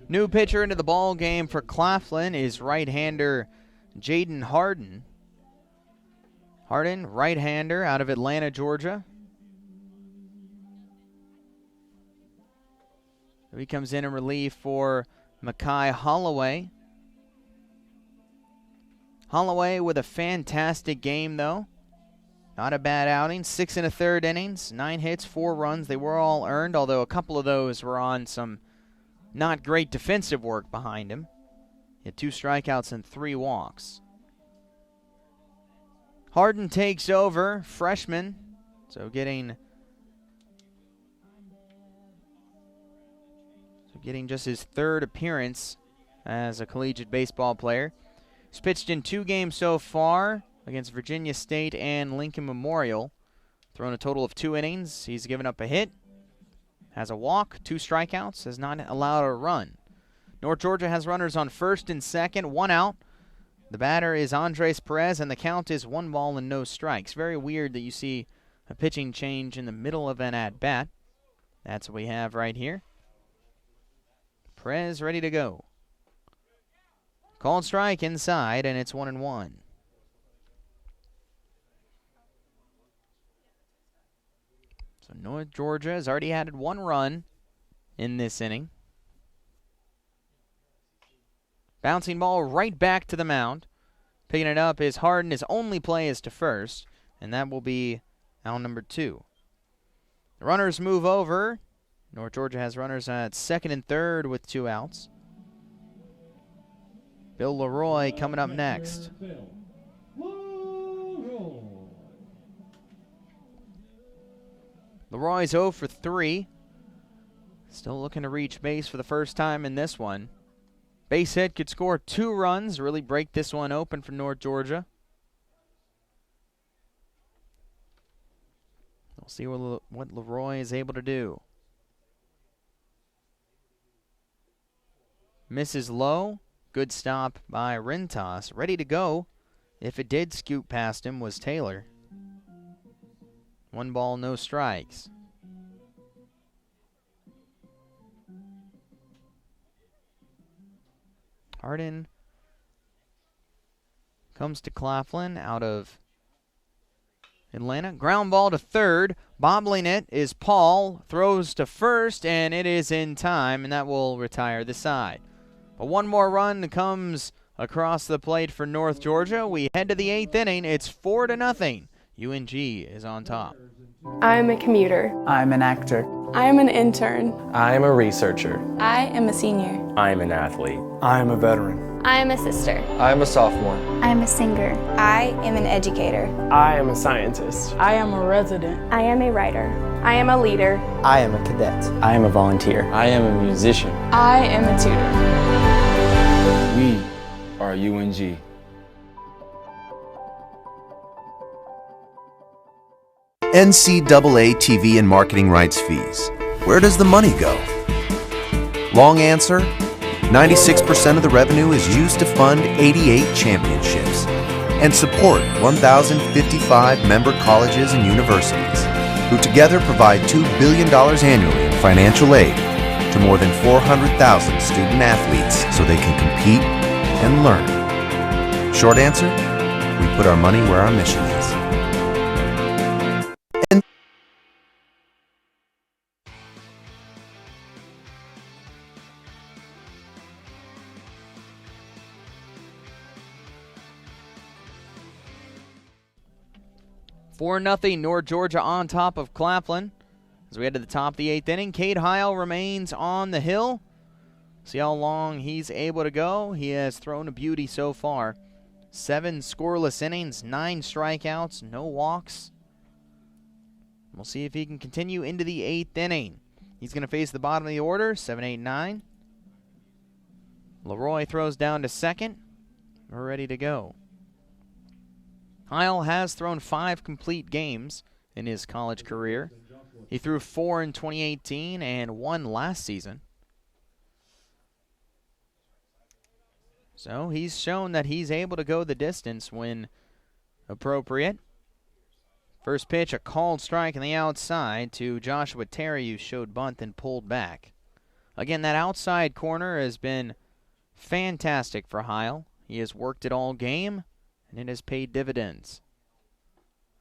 New pitcher into the ball game for Claflin is right-hander Jaden Harden. Harden, right-hander out of Atlanta, Georgia. He comes in relief for Makai Holloway. Holloway with a fantastic game, though. Not a bad outing. 6 1/3 innings, 9 hits, 4 runs. They were all earned, although a couple of those were on some not great defensive work behind him. He had 2 strikeouts and 3 walks. Harden takes over, freshman, so getting just his 3rd appearance as a collegiate baseball player. He's pitched in 2 games so far against Virginia State and Lincoln Memorial. Thrown a total of 2 innings. He's given up a hit, has a walk, 2 strikeouts, has not allowed a run. North Georgia has runners on first and second, 1 out. The batter is Andres Perez, and the count is 1 ball and no strikes. Very weird that you see a pitching change in the middle of an at-bat. That's what we have right here. Perez ready to go. Called strike inside, and it's 1-1. So North Georgia has already added 1 run in this inning. Bouncing ball right back to the mound. Picking it up is Harden. His only play is to first, and that will be out number 2. The runners move over. North Georgia has runners at second and third with 2 outs. Bill Leroy coming up next. Leroy's 0 for 3. Still looking to reach base for the first time in this one. Base hit could score 2 runs, really break this one open for North Georgia. We'll see what Leroy is able to do. Misses low. Good stop by Rintas. Ready to go. If it did scoot past him was Taylor. 1 ball, no strikes. Harden comes to Claflin out of Atlanta. Ground ball to third. Bobbling it is Paul. Throws to first, and it is in time, and that will retire the side. But 1 more run comes across the plate for North Georgia. We head to the 8th inning. It's 4-0. UNG is on top. I am a commuter. I'm an actor. I am an intern. I am a researcher. I am a senior. I am an athlete. I am a veteran. I am a sister. I am a sophomore. I am a singer. I am an educator. I am a scientist. I am a resident. I am a writer. I am a leader. I am a cadet. I am a volunteer. I am a musician. I am a tutor. We are UNG. NCAA TV and marketing rights fees. Where does the money go? Long answer, 96% of the revenue is used to fund 88 championships and support 1,055 member colleges and universities, who together provide $2 billion annually in financial aid to more than 400,000 student athletes so they can compete and learn. Short answer, we put our money where our mission is. For 4-0, North Georgia on top of Claflin. As we head to the top of the 8th inning, Cade Heil remains on the hill. See how long he's able to go. He has thrown a beauty so far. 7 scoreless innings, 9 strikeouts, no walks. We'll see if he can continue into the 8th inning. He's going to face the bottom of the order, 7, 8, 9. Leroy throws down to second. We're ready to go. Heil has thrown 5 complete games in his college career. He threw 4 in 2018 and 1 last season. So he's shown that he's able to go the distance when appropriate. First pitch, a called strike on the outside to Joshua Terry, who showed bunt and pulled back. Again, that outside corner has been fantastic for Heil. He has worked it all game, and it has paid dividends.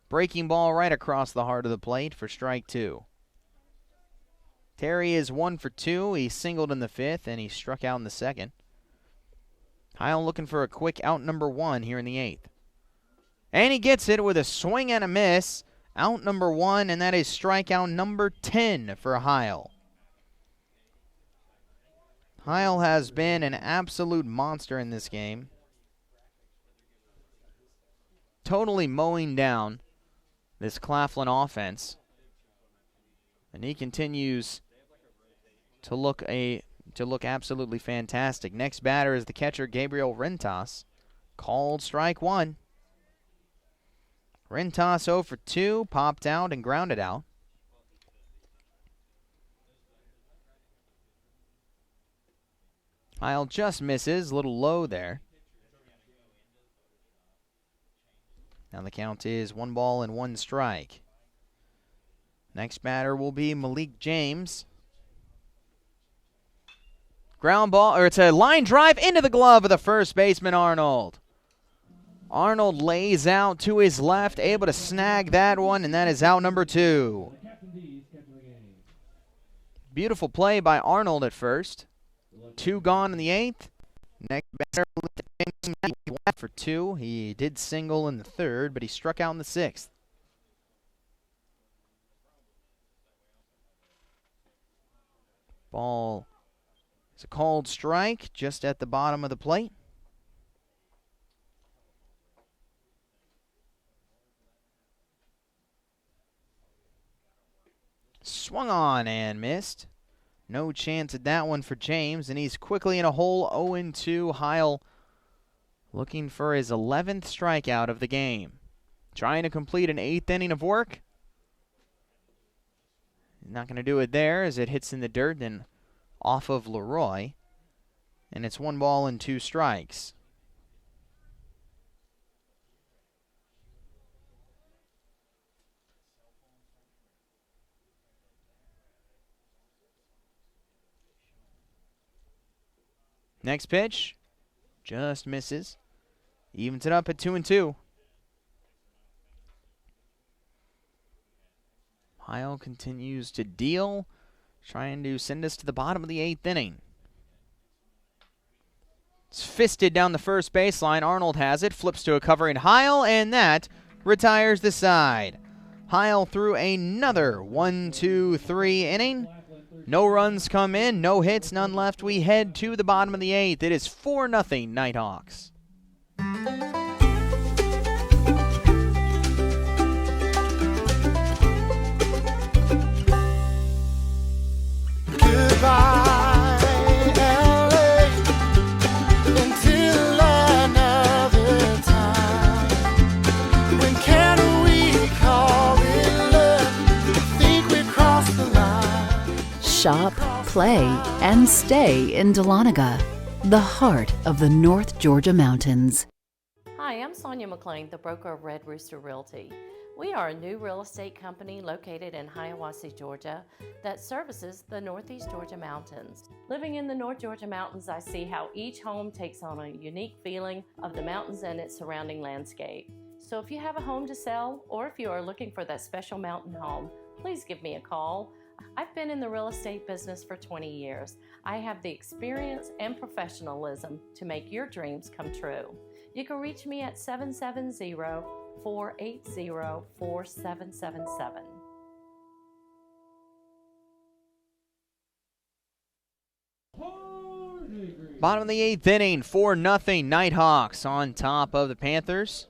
Breaking ball right across the heart of the plate for strike 2. Terry is 1 for 2. He singled in the 5th, and he struck out in the 2nd. Heil looking for a quick out number 1 here in the 8th. And he gets it with a swing and a miss. Out number 1, and that is strikeout number 10 for Heil. Heil has been an absolute monster in this game. Totally mowing down this Claflin offense. And he continues to look absolutely fantastic. Next batter is the catcher, Gabriel Rintas. Called strike 1. Rintas 0 for 2, popped out and grounded out. Heil just misses, a little low there. Now the count is 1 ball and 1 strike. Next batter will be Malik James. Ground ball, or it's a line drive into the glove of the first baseman, Arnold. Arnold lays out to his left, able to snag that one, and that is out number 2. Beautiful play by Arnold at first. 2 gone in the 8th. Next batter, 1 for 2. He did single in the 3rd, but he struck out in the 6th. Ball is a called strike just at the bottom of the plate. Swung on and missed. No chance at that one for James, and he's quickly in a hole. 0-2. Heil looking for his 11th strikeout of the game. Trying to complete an 8th inning of work. Not going to do it there as it hits in the dirt and off of Leroy. And it's 1 ball and 2 strikes. Next pitch, just misses. Evens it up at 2-2. Heil continues to deal, trying to send us to the bottom of the 8th inning. It's fisted down the first baseline. Arnold has it, flips to a covering Heil, and that retires the side. Heil threw another 1-2-3 inning. No runs come in, no hits, none left. We head to the bottom of the 8th. It is 4-0 Nighthawks. Goodbye, LA, until another time. When can we call it love? Think we've crossed the line. Shop, play, and stay in Dahlonega, the heart of the North Georgia mountains. Hi, I'm Sonia McClain, the broker of Red Rooster Realty. We are a new real estate company located in Hiawassee, Georgia, that services the Northeast Georgia mountains. Living in the North Georgia mountains, I see how each home takes on a unique feeling of the mountains and its surrounding landscape. So if you have a home to sell, or if you are looking for that special mountain home, please give me a call. I've been in the real estate business for 20 years. I have the experience and professionalism to make your dreams come true. You can reach me at 770-480-4777. Bottom of the 8th inning, 4-0 Nighthawks on top of the Panthers.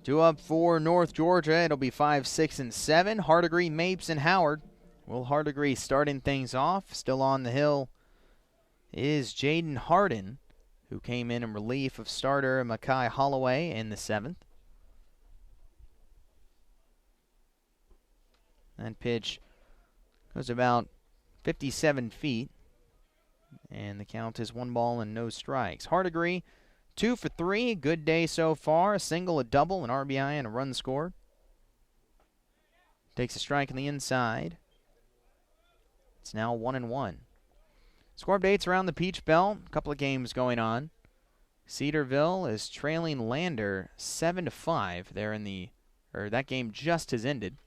2 up for North Georgia. It'll be 5, 6, and 7. Hardigree, Mapes, and Howard. Will Hardigree starting things off. Still on the hill is Jaden Harden, who came in relief of starter Makai Holloway in the 7th. That pitch goes about 57 feet, and the count is 1 ball and no strikes. Hardigree, 2 for 3, good day so far. A single, a double, an RBI, and a run scored. Takes a strike on the inside. It's now 1-1. Score updates around the Peach Belt. A couple of games going on. Cedarville is trailing Lander 7-5. That game just has ended.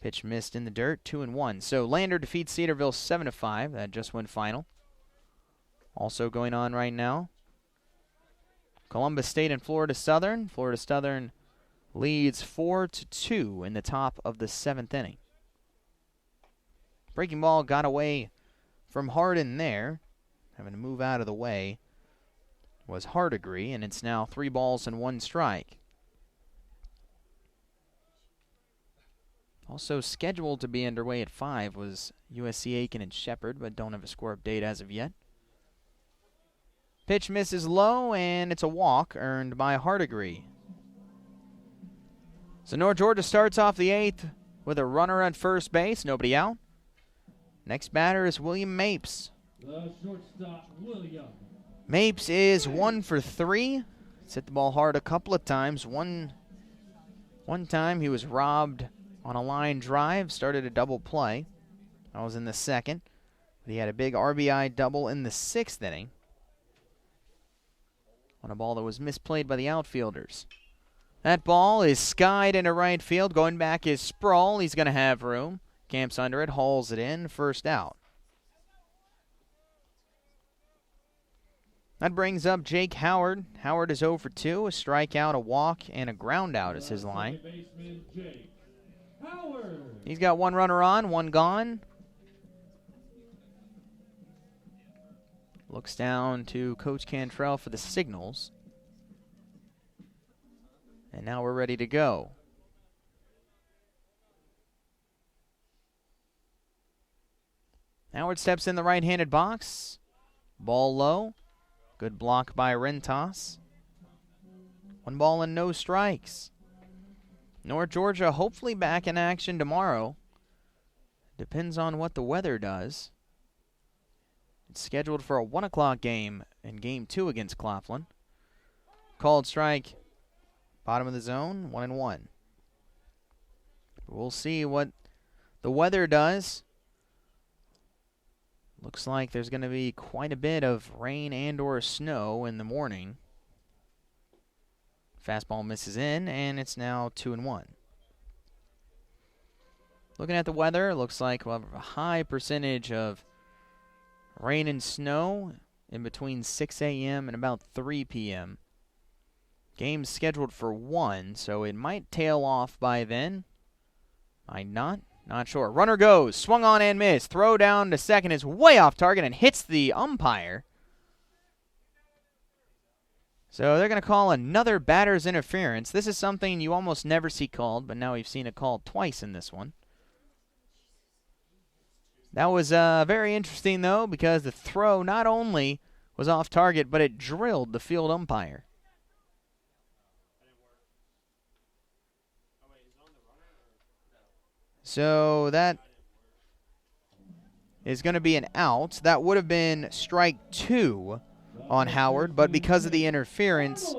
Pitch missed in the dirt, 2-1. So Lander defeats Cedarville 7-5. That just went final. Also going on right now, Columbus State and Florida Southern. Florida Southern leads 4-2 in the top of the 7th inning. Breaking ball got away from Harden there. Having to move out of the way was Hardigree, and it's now 3 balls and 1 strike. Also scheduled to be underway at 5 was USC Aiken and Shepherd, but don't have a score update as of yet. Pitch misses low, and it's a walk earned by Hardigree. So North Georgia starts off the 8th with a runner at first base, nobody out. Next batter is William Mapes. The shortstop, William. Mapes is 1 for 3. He's hit the ball hard a couple of times. One time he was robbed on a line drive, started a double play. That was in the 2nd. But he had a big RBI double in the 6th inning on a ball that was misplayed by the outfielders. That ball is skied into right field. Going back is Sproul. He's going to have room. Camps under it, hauls it in, first out. That brings up Jake Howard. Howard is 0 for 2, a strikeout, a walk, and a ground out is his line. He's got 1 runner on, 1 gone. Looks down to Coach Cantrell for the signals. And now we're ready to go. Howard steps in the right-handed box. Ball low. Good block by Rentas. 1 ball and no strikes. North Georgia hopefully back in action tomorrow. Depends on what the weather does. It's scheduled for a 1 o'clock game in Game 2 against Claflin. Called strike. Bottom of the zone, 1-1. We'll see what the weather does. Looks like there's going to be quite a bit of rain and or snow in the morning. Fastball misses in, and it's now 2-1. Looking at the weather, looks like we'll have a high percentage of rain and snow in between 6 a.m. and about 3 p.m. Game's scheduled for 1, so it might tail off by then. Might not. Not sure. Runner goes. Swung on and missed. Throw down to second is way off target and hits the umpire. So they're going to call another batter's interference. This is something you almost never see called, but now we've seen it called twice in this one. That was very interesting, though, because the throw not only was off target, but it drilled the field umpire. So that is going to be an out. That would have been strike 2 on Howard, but because of the interference,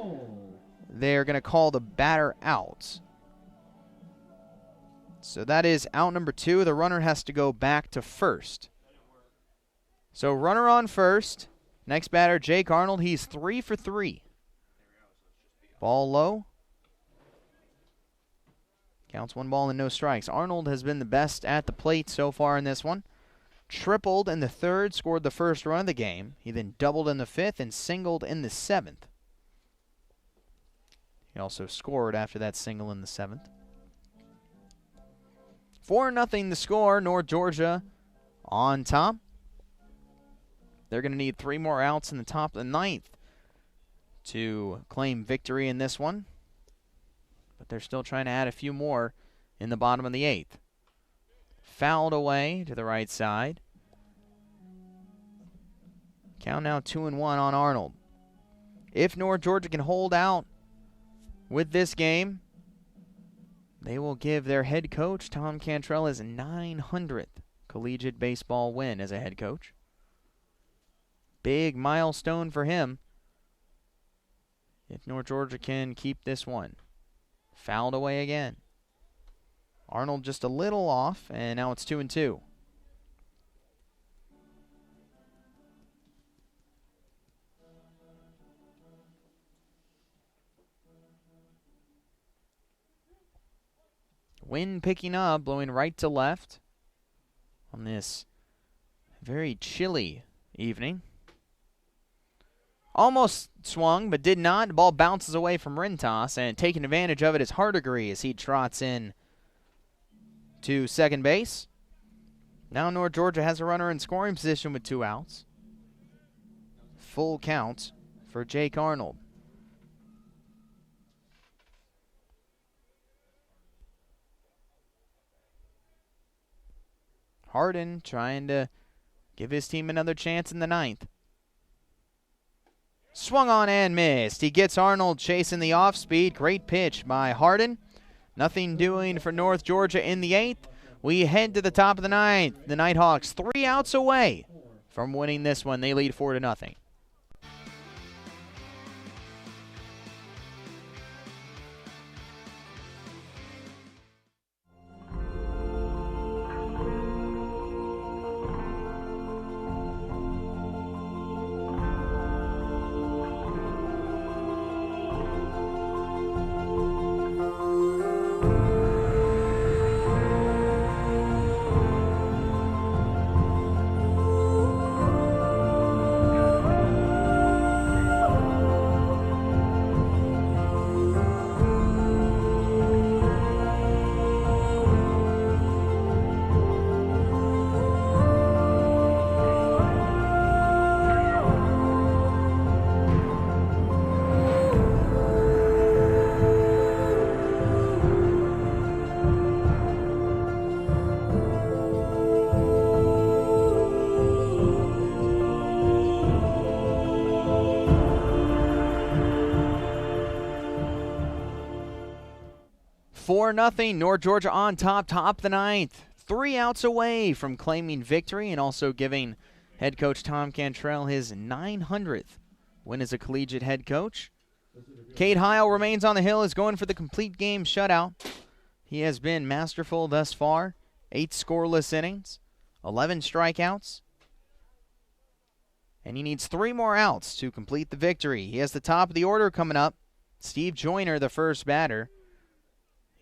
they're going to call the batter out. So that is out number 2. The runner has to go back to first. So runner on first. Next batter, Jake Arnold. He's 3 for 3. Ball low. Counts 1 ball and no strikes. Arnold has been the best at the plate so far in this one. Tripled in the 3rd, scored the first run of the game. He then doubled in the 5th and singled in the 7th. He also scored after that single in the 7th. 4-0 the score. North Georgia on top. They're going to need 3 more outs in the top of the 9th to claim victory in this one. But they're still trying to add a few more in the bottom of the 8th. Fouled away to the right side. Count now 2-1 on Arnold. If North Georgia can hold out with this game, they will give their head coach, Tom Cantrell, his 900th collegiate baseball win as a head coach. Big milestone for him if North Georgia can keep this one. Fouled away again. Arnold just a little off, and now it's 2-2. Wind picking up, blowing right to left on this very chilly evening. Almost swung, but did not. The ball bounces away from Rentas, and taking advantage of it is Hardegree as he trots in to second base. Now North Georgia has a runner in scoring position with 2 outs. Full count for Jake Arnold. Harden trying to give his team another chance in the 9th. Swung on and missed. He gets Arnold chasing the off speed. Great pitch by Harden. Nothing doing for North Georgia in the 8th. We head to the top of the 9th. The Nighthawks 3 outs away from winning this one. They lead 4-0. 4-0, North Georgia on top of the ninth. 3 outs away from claiming victory and also giving head coach Tom Cantrell his 900th win as a collegiate head coach. Cade Heil remains on the hill, is going for the complete game shutout. He has been masterful thus far. 8 scoreless innings, 11 strikeouts. And he needs 3 more outs to complete the victory. He has the top of the order coming up. Steve Joyner, the first batter.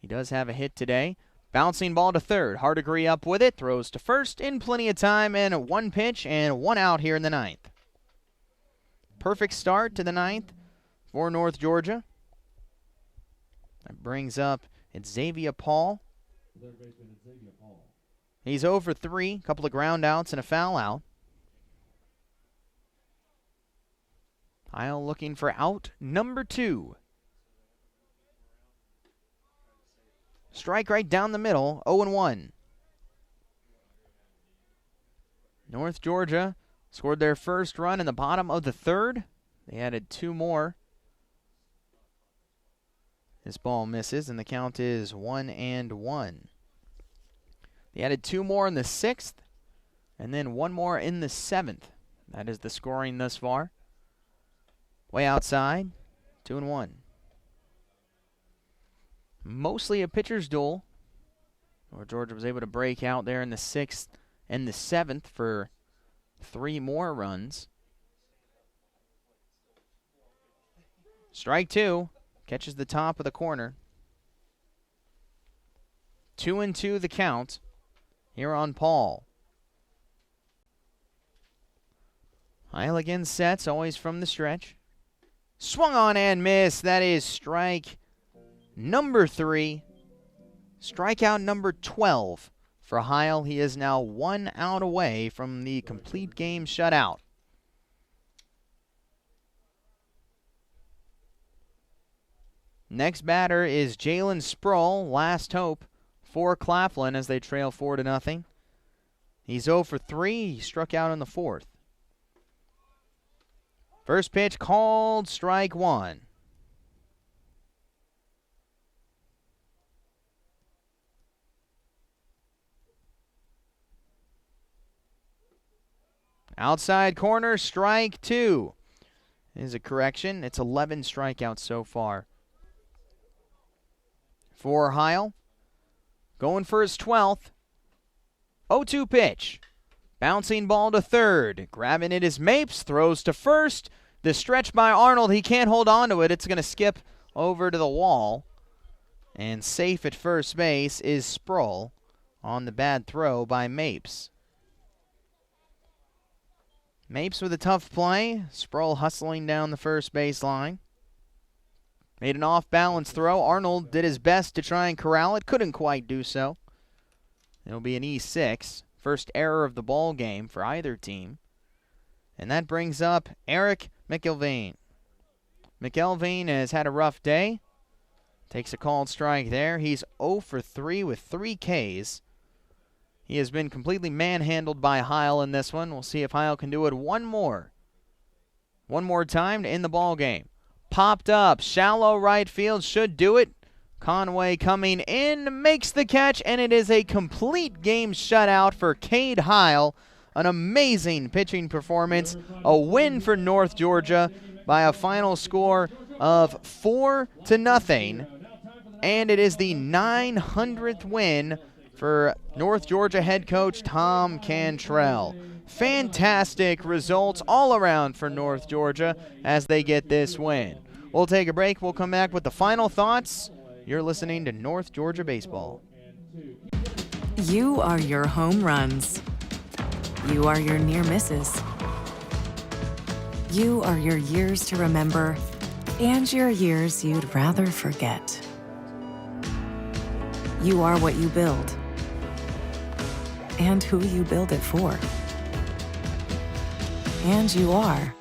He does have a hit today. Bouncing ball to third. Hardigree up with it. Throws to first in plenty of time. And 1 pitch and 1 out here in the ninth. Perfect start to the ninth for North Georgia. That brings up Xavier Paul. He's 0 for 3. A couple of ground outs and a foul out. Heil looking for out number 2. Strike right down the middle, 0-1. North Georgia scored their first run in the bottom of the third. They added 2 more. This ball misses, and the count is 1-1. They added 2 more in the 6th, and then 1 more in the 7th. That is the scoring thus far. Way outside, 2-1. Mostly a pitcher's duel. North Georgia was able to break out there in the 6th and the 7th for 3 more runs. Strike 2. Catches the top of the corner. 2-2 the count here on Paul. Heil again sets, always from the stretch. Swung on and missed. That is strike number 3. Strikeout number 12 for Heil. He is now 1 out away from the complete game shutout. Next batter is Jalen Sproul, last hope for Claflin as they trail 4-0. He's 0 for 3. He struck out in the 4th. First pitch called, strike 1. Outside corner, strike 2. Is a correction. It's 11 strikeouts so far for Heil. Going for his 12th. 0-2 pitch. Bouncing ball to third. Grabbing it is Mapes. Throws to first. The stretch by Arnold. He can't hold on to it. It's going to skip over to the wall. And safe at first base is Sproul on the bad throw by Mapes. Mapes with a tough play. Sproul hustling down the first baseline. Made an off-balance throw. Arnold did his best to try and corral it. Couldn't quite do so. It'll be an E6. First error of the ball game for either team. And that brings up Eric McElvain. McElvain has had a rough day. Takes a called strike there. He's 0 for 3 with 3 Ks. He has been completely manhandled by Heil in this one. We'll see if Heil can do it one more time to end the ball game. Popped up, shallow right field, should do it. Conway coming in, makes the catch, and it is a complete game shutout for Cade Heil. An amazing pitching performance, a win for North Georgia by a final score of 4-0, and it is the 900th win for North Georgia head coach Tom Cantrell. Fantastic results all around for North Georgia as they get this win. We'll take a break. We'll come back with the final thoughts. You're listening to North Georgia Baseball. You are your home runs. You are your near misses. You are your years to remember and your years you'd rather forget. You are what you build and who you build it for. And you are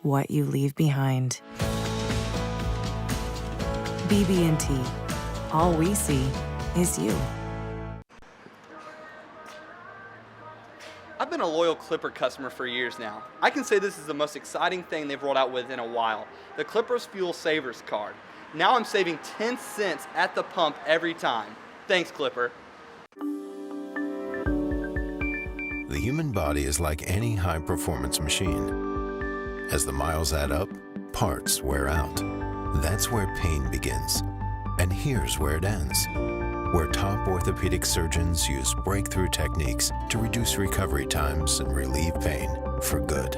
what you leave behind. BB&T. All we see is you. I've been a loyal Clipper customer for years now. I can say this is the most exciting thing they've rolled out with in a while. The Clippers Fuel Savers card. Now I'm saving 10 cents at the pump every time. Thanks, Clipper. The human body is like any high-performance machine. As the miles add up, parts wear out. That's where pain begins. And here's where it ends. Where top orthopedic surgeons use breakthrough techniques to reduce recovery times and relieve pain for good.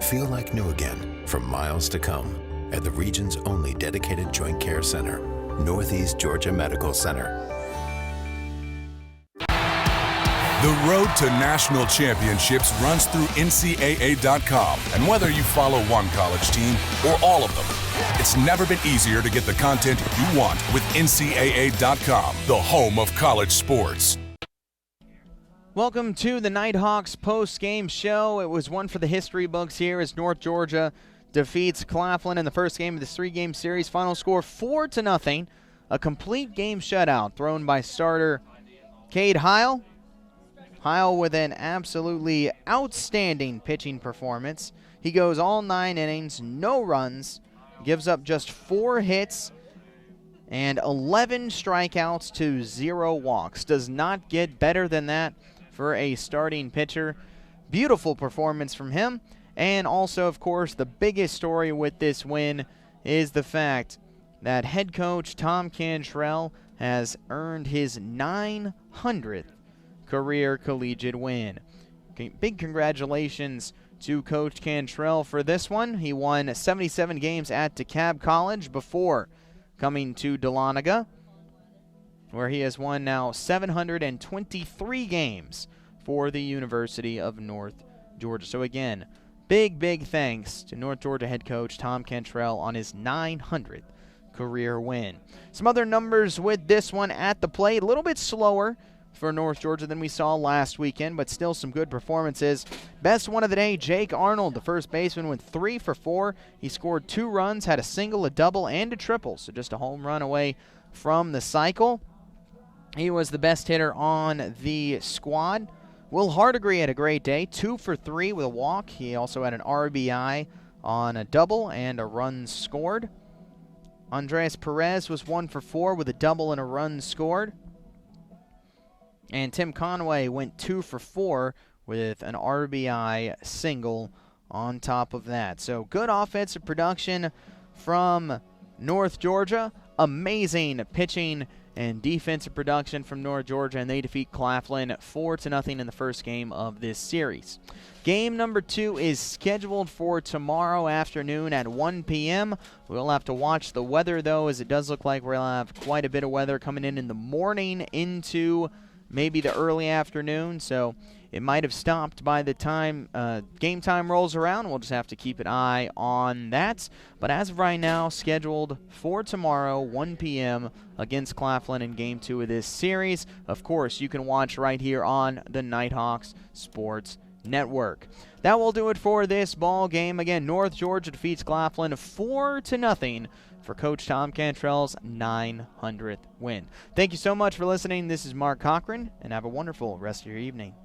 Feel like new again for miles to come at the region's only dedicated joint care center, Northeast Georgia Medical Center. The road to national championships runs through NCAA.com. And whether you follow one college team or all of them, it's never been easier to get the content you want with NCAA.com, the home of college sports. Welcome to the Nighthawks post-game show. It was one for the history books here as North Georgia defeats Claflin in the first game of this three-game series. Final score 4-0. A complete game shutout thrown by starter Cade Heil. Heil with an absolutely outstanding pitching performance. He goes all 9 innings, no runs, gives up just 4 hits, and 11 strikeouts to 0 walks. Does not get better than that for a starting pitcher. Beautiful performance from him. And also, of course, the biggest story with this win is the fact that head coach Tom Cantrell has earned his 900th career collegiate win. Big congratulations to Coach Cantrell for this one. He won 77 games at DeKalb College before coming to Dahlonega, where he has won now 723 games for the University of North Georgia. So again, big thanks to North Georgia head coach Tom Cantrell on his 900th career win. Some other numbers with this one at the plate. A little bit slower for North Georgia than we saw last weekend, but still some good performances. Best one of the day, Jake Arnold, the first baseman, went 3 for 4. He scored 2 runs, had a single, a double, and a triple, so just a home run away from the cycle. He was the best hitter on the squad. Will Hardigree had a great day, 2 for 3 with a walk. He also had an RBI on a double and a run scored. Andres Perez was 1 for 4 with a double and a run scored. And Tim Conway went 2 for 4 with an RBI single on top of that. So good offensive production from North Georgia. Amazing pitching and defensive production from North Georgia, and they defeat Claflin 4-0 in the first game of this series. Game number 2 is scheduled for tomorrow afternoon at 1 p.m. We'll have to watch the weather, though, as it does look like we'll have quite a bit of weather coming in the morning into maybe the early afternoon, so it might have stopped by the time game time rolls around. We'll just have to keep an eye on that. But as of right now, scheduled for tomorrow, 1 p.m. against Claflin in Game 2 of this series. Of course, you can watch right here on the Nighthawks Sports Network. That will do it for this ball game. Again, North Georgia defeats Claflin 4-0 for Coach Tom Cantrell's 900th win. Thank you so much for listening. This is Mark Cochran, and have a wonderful rest of your evening.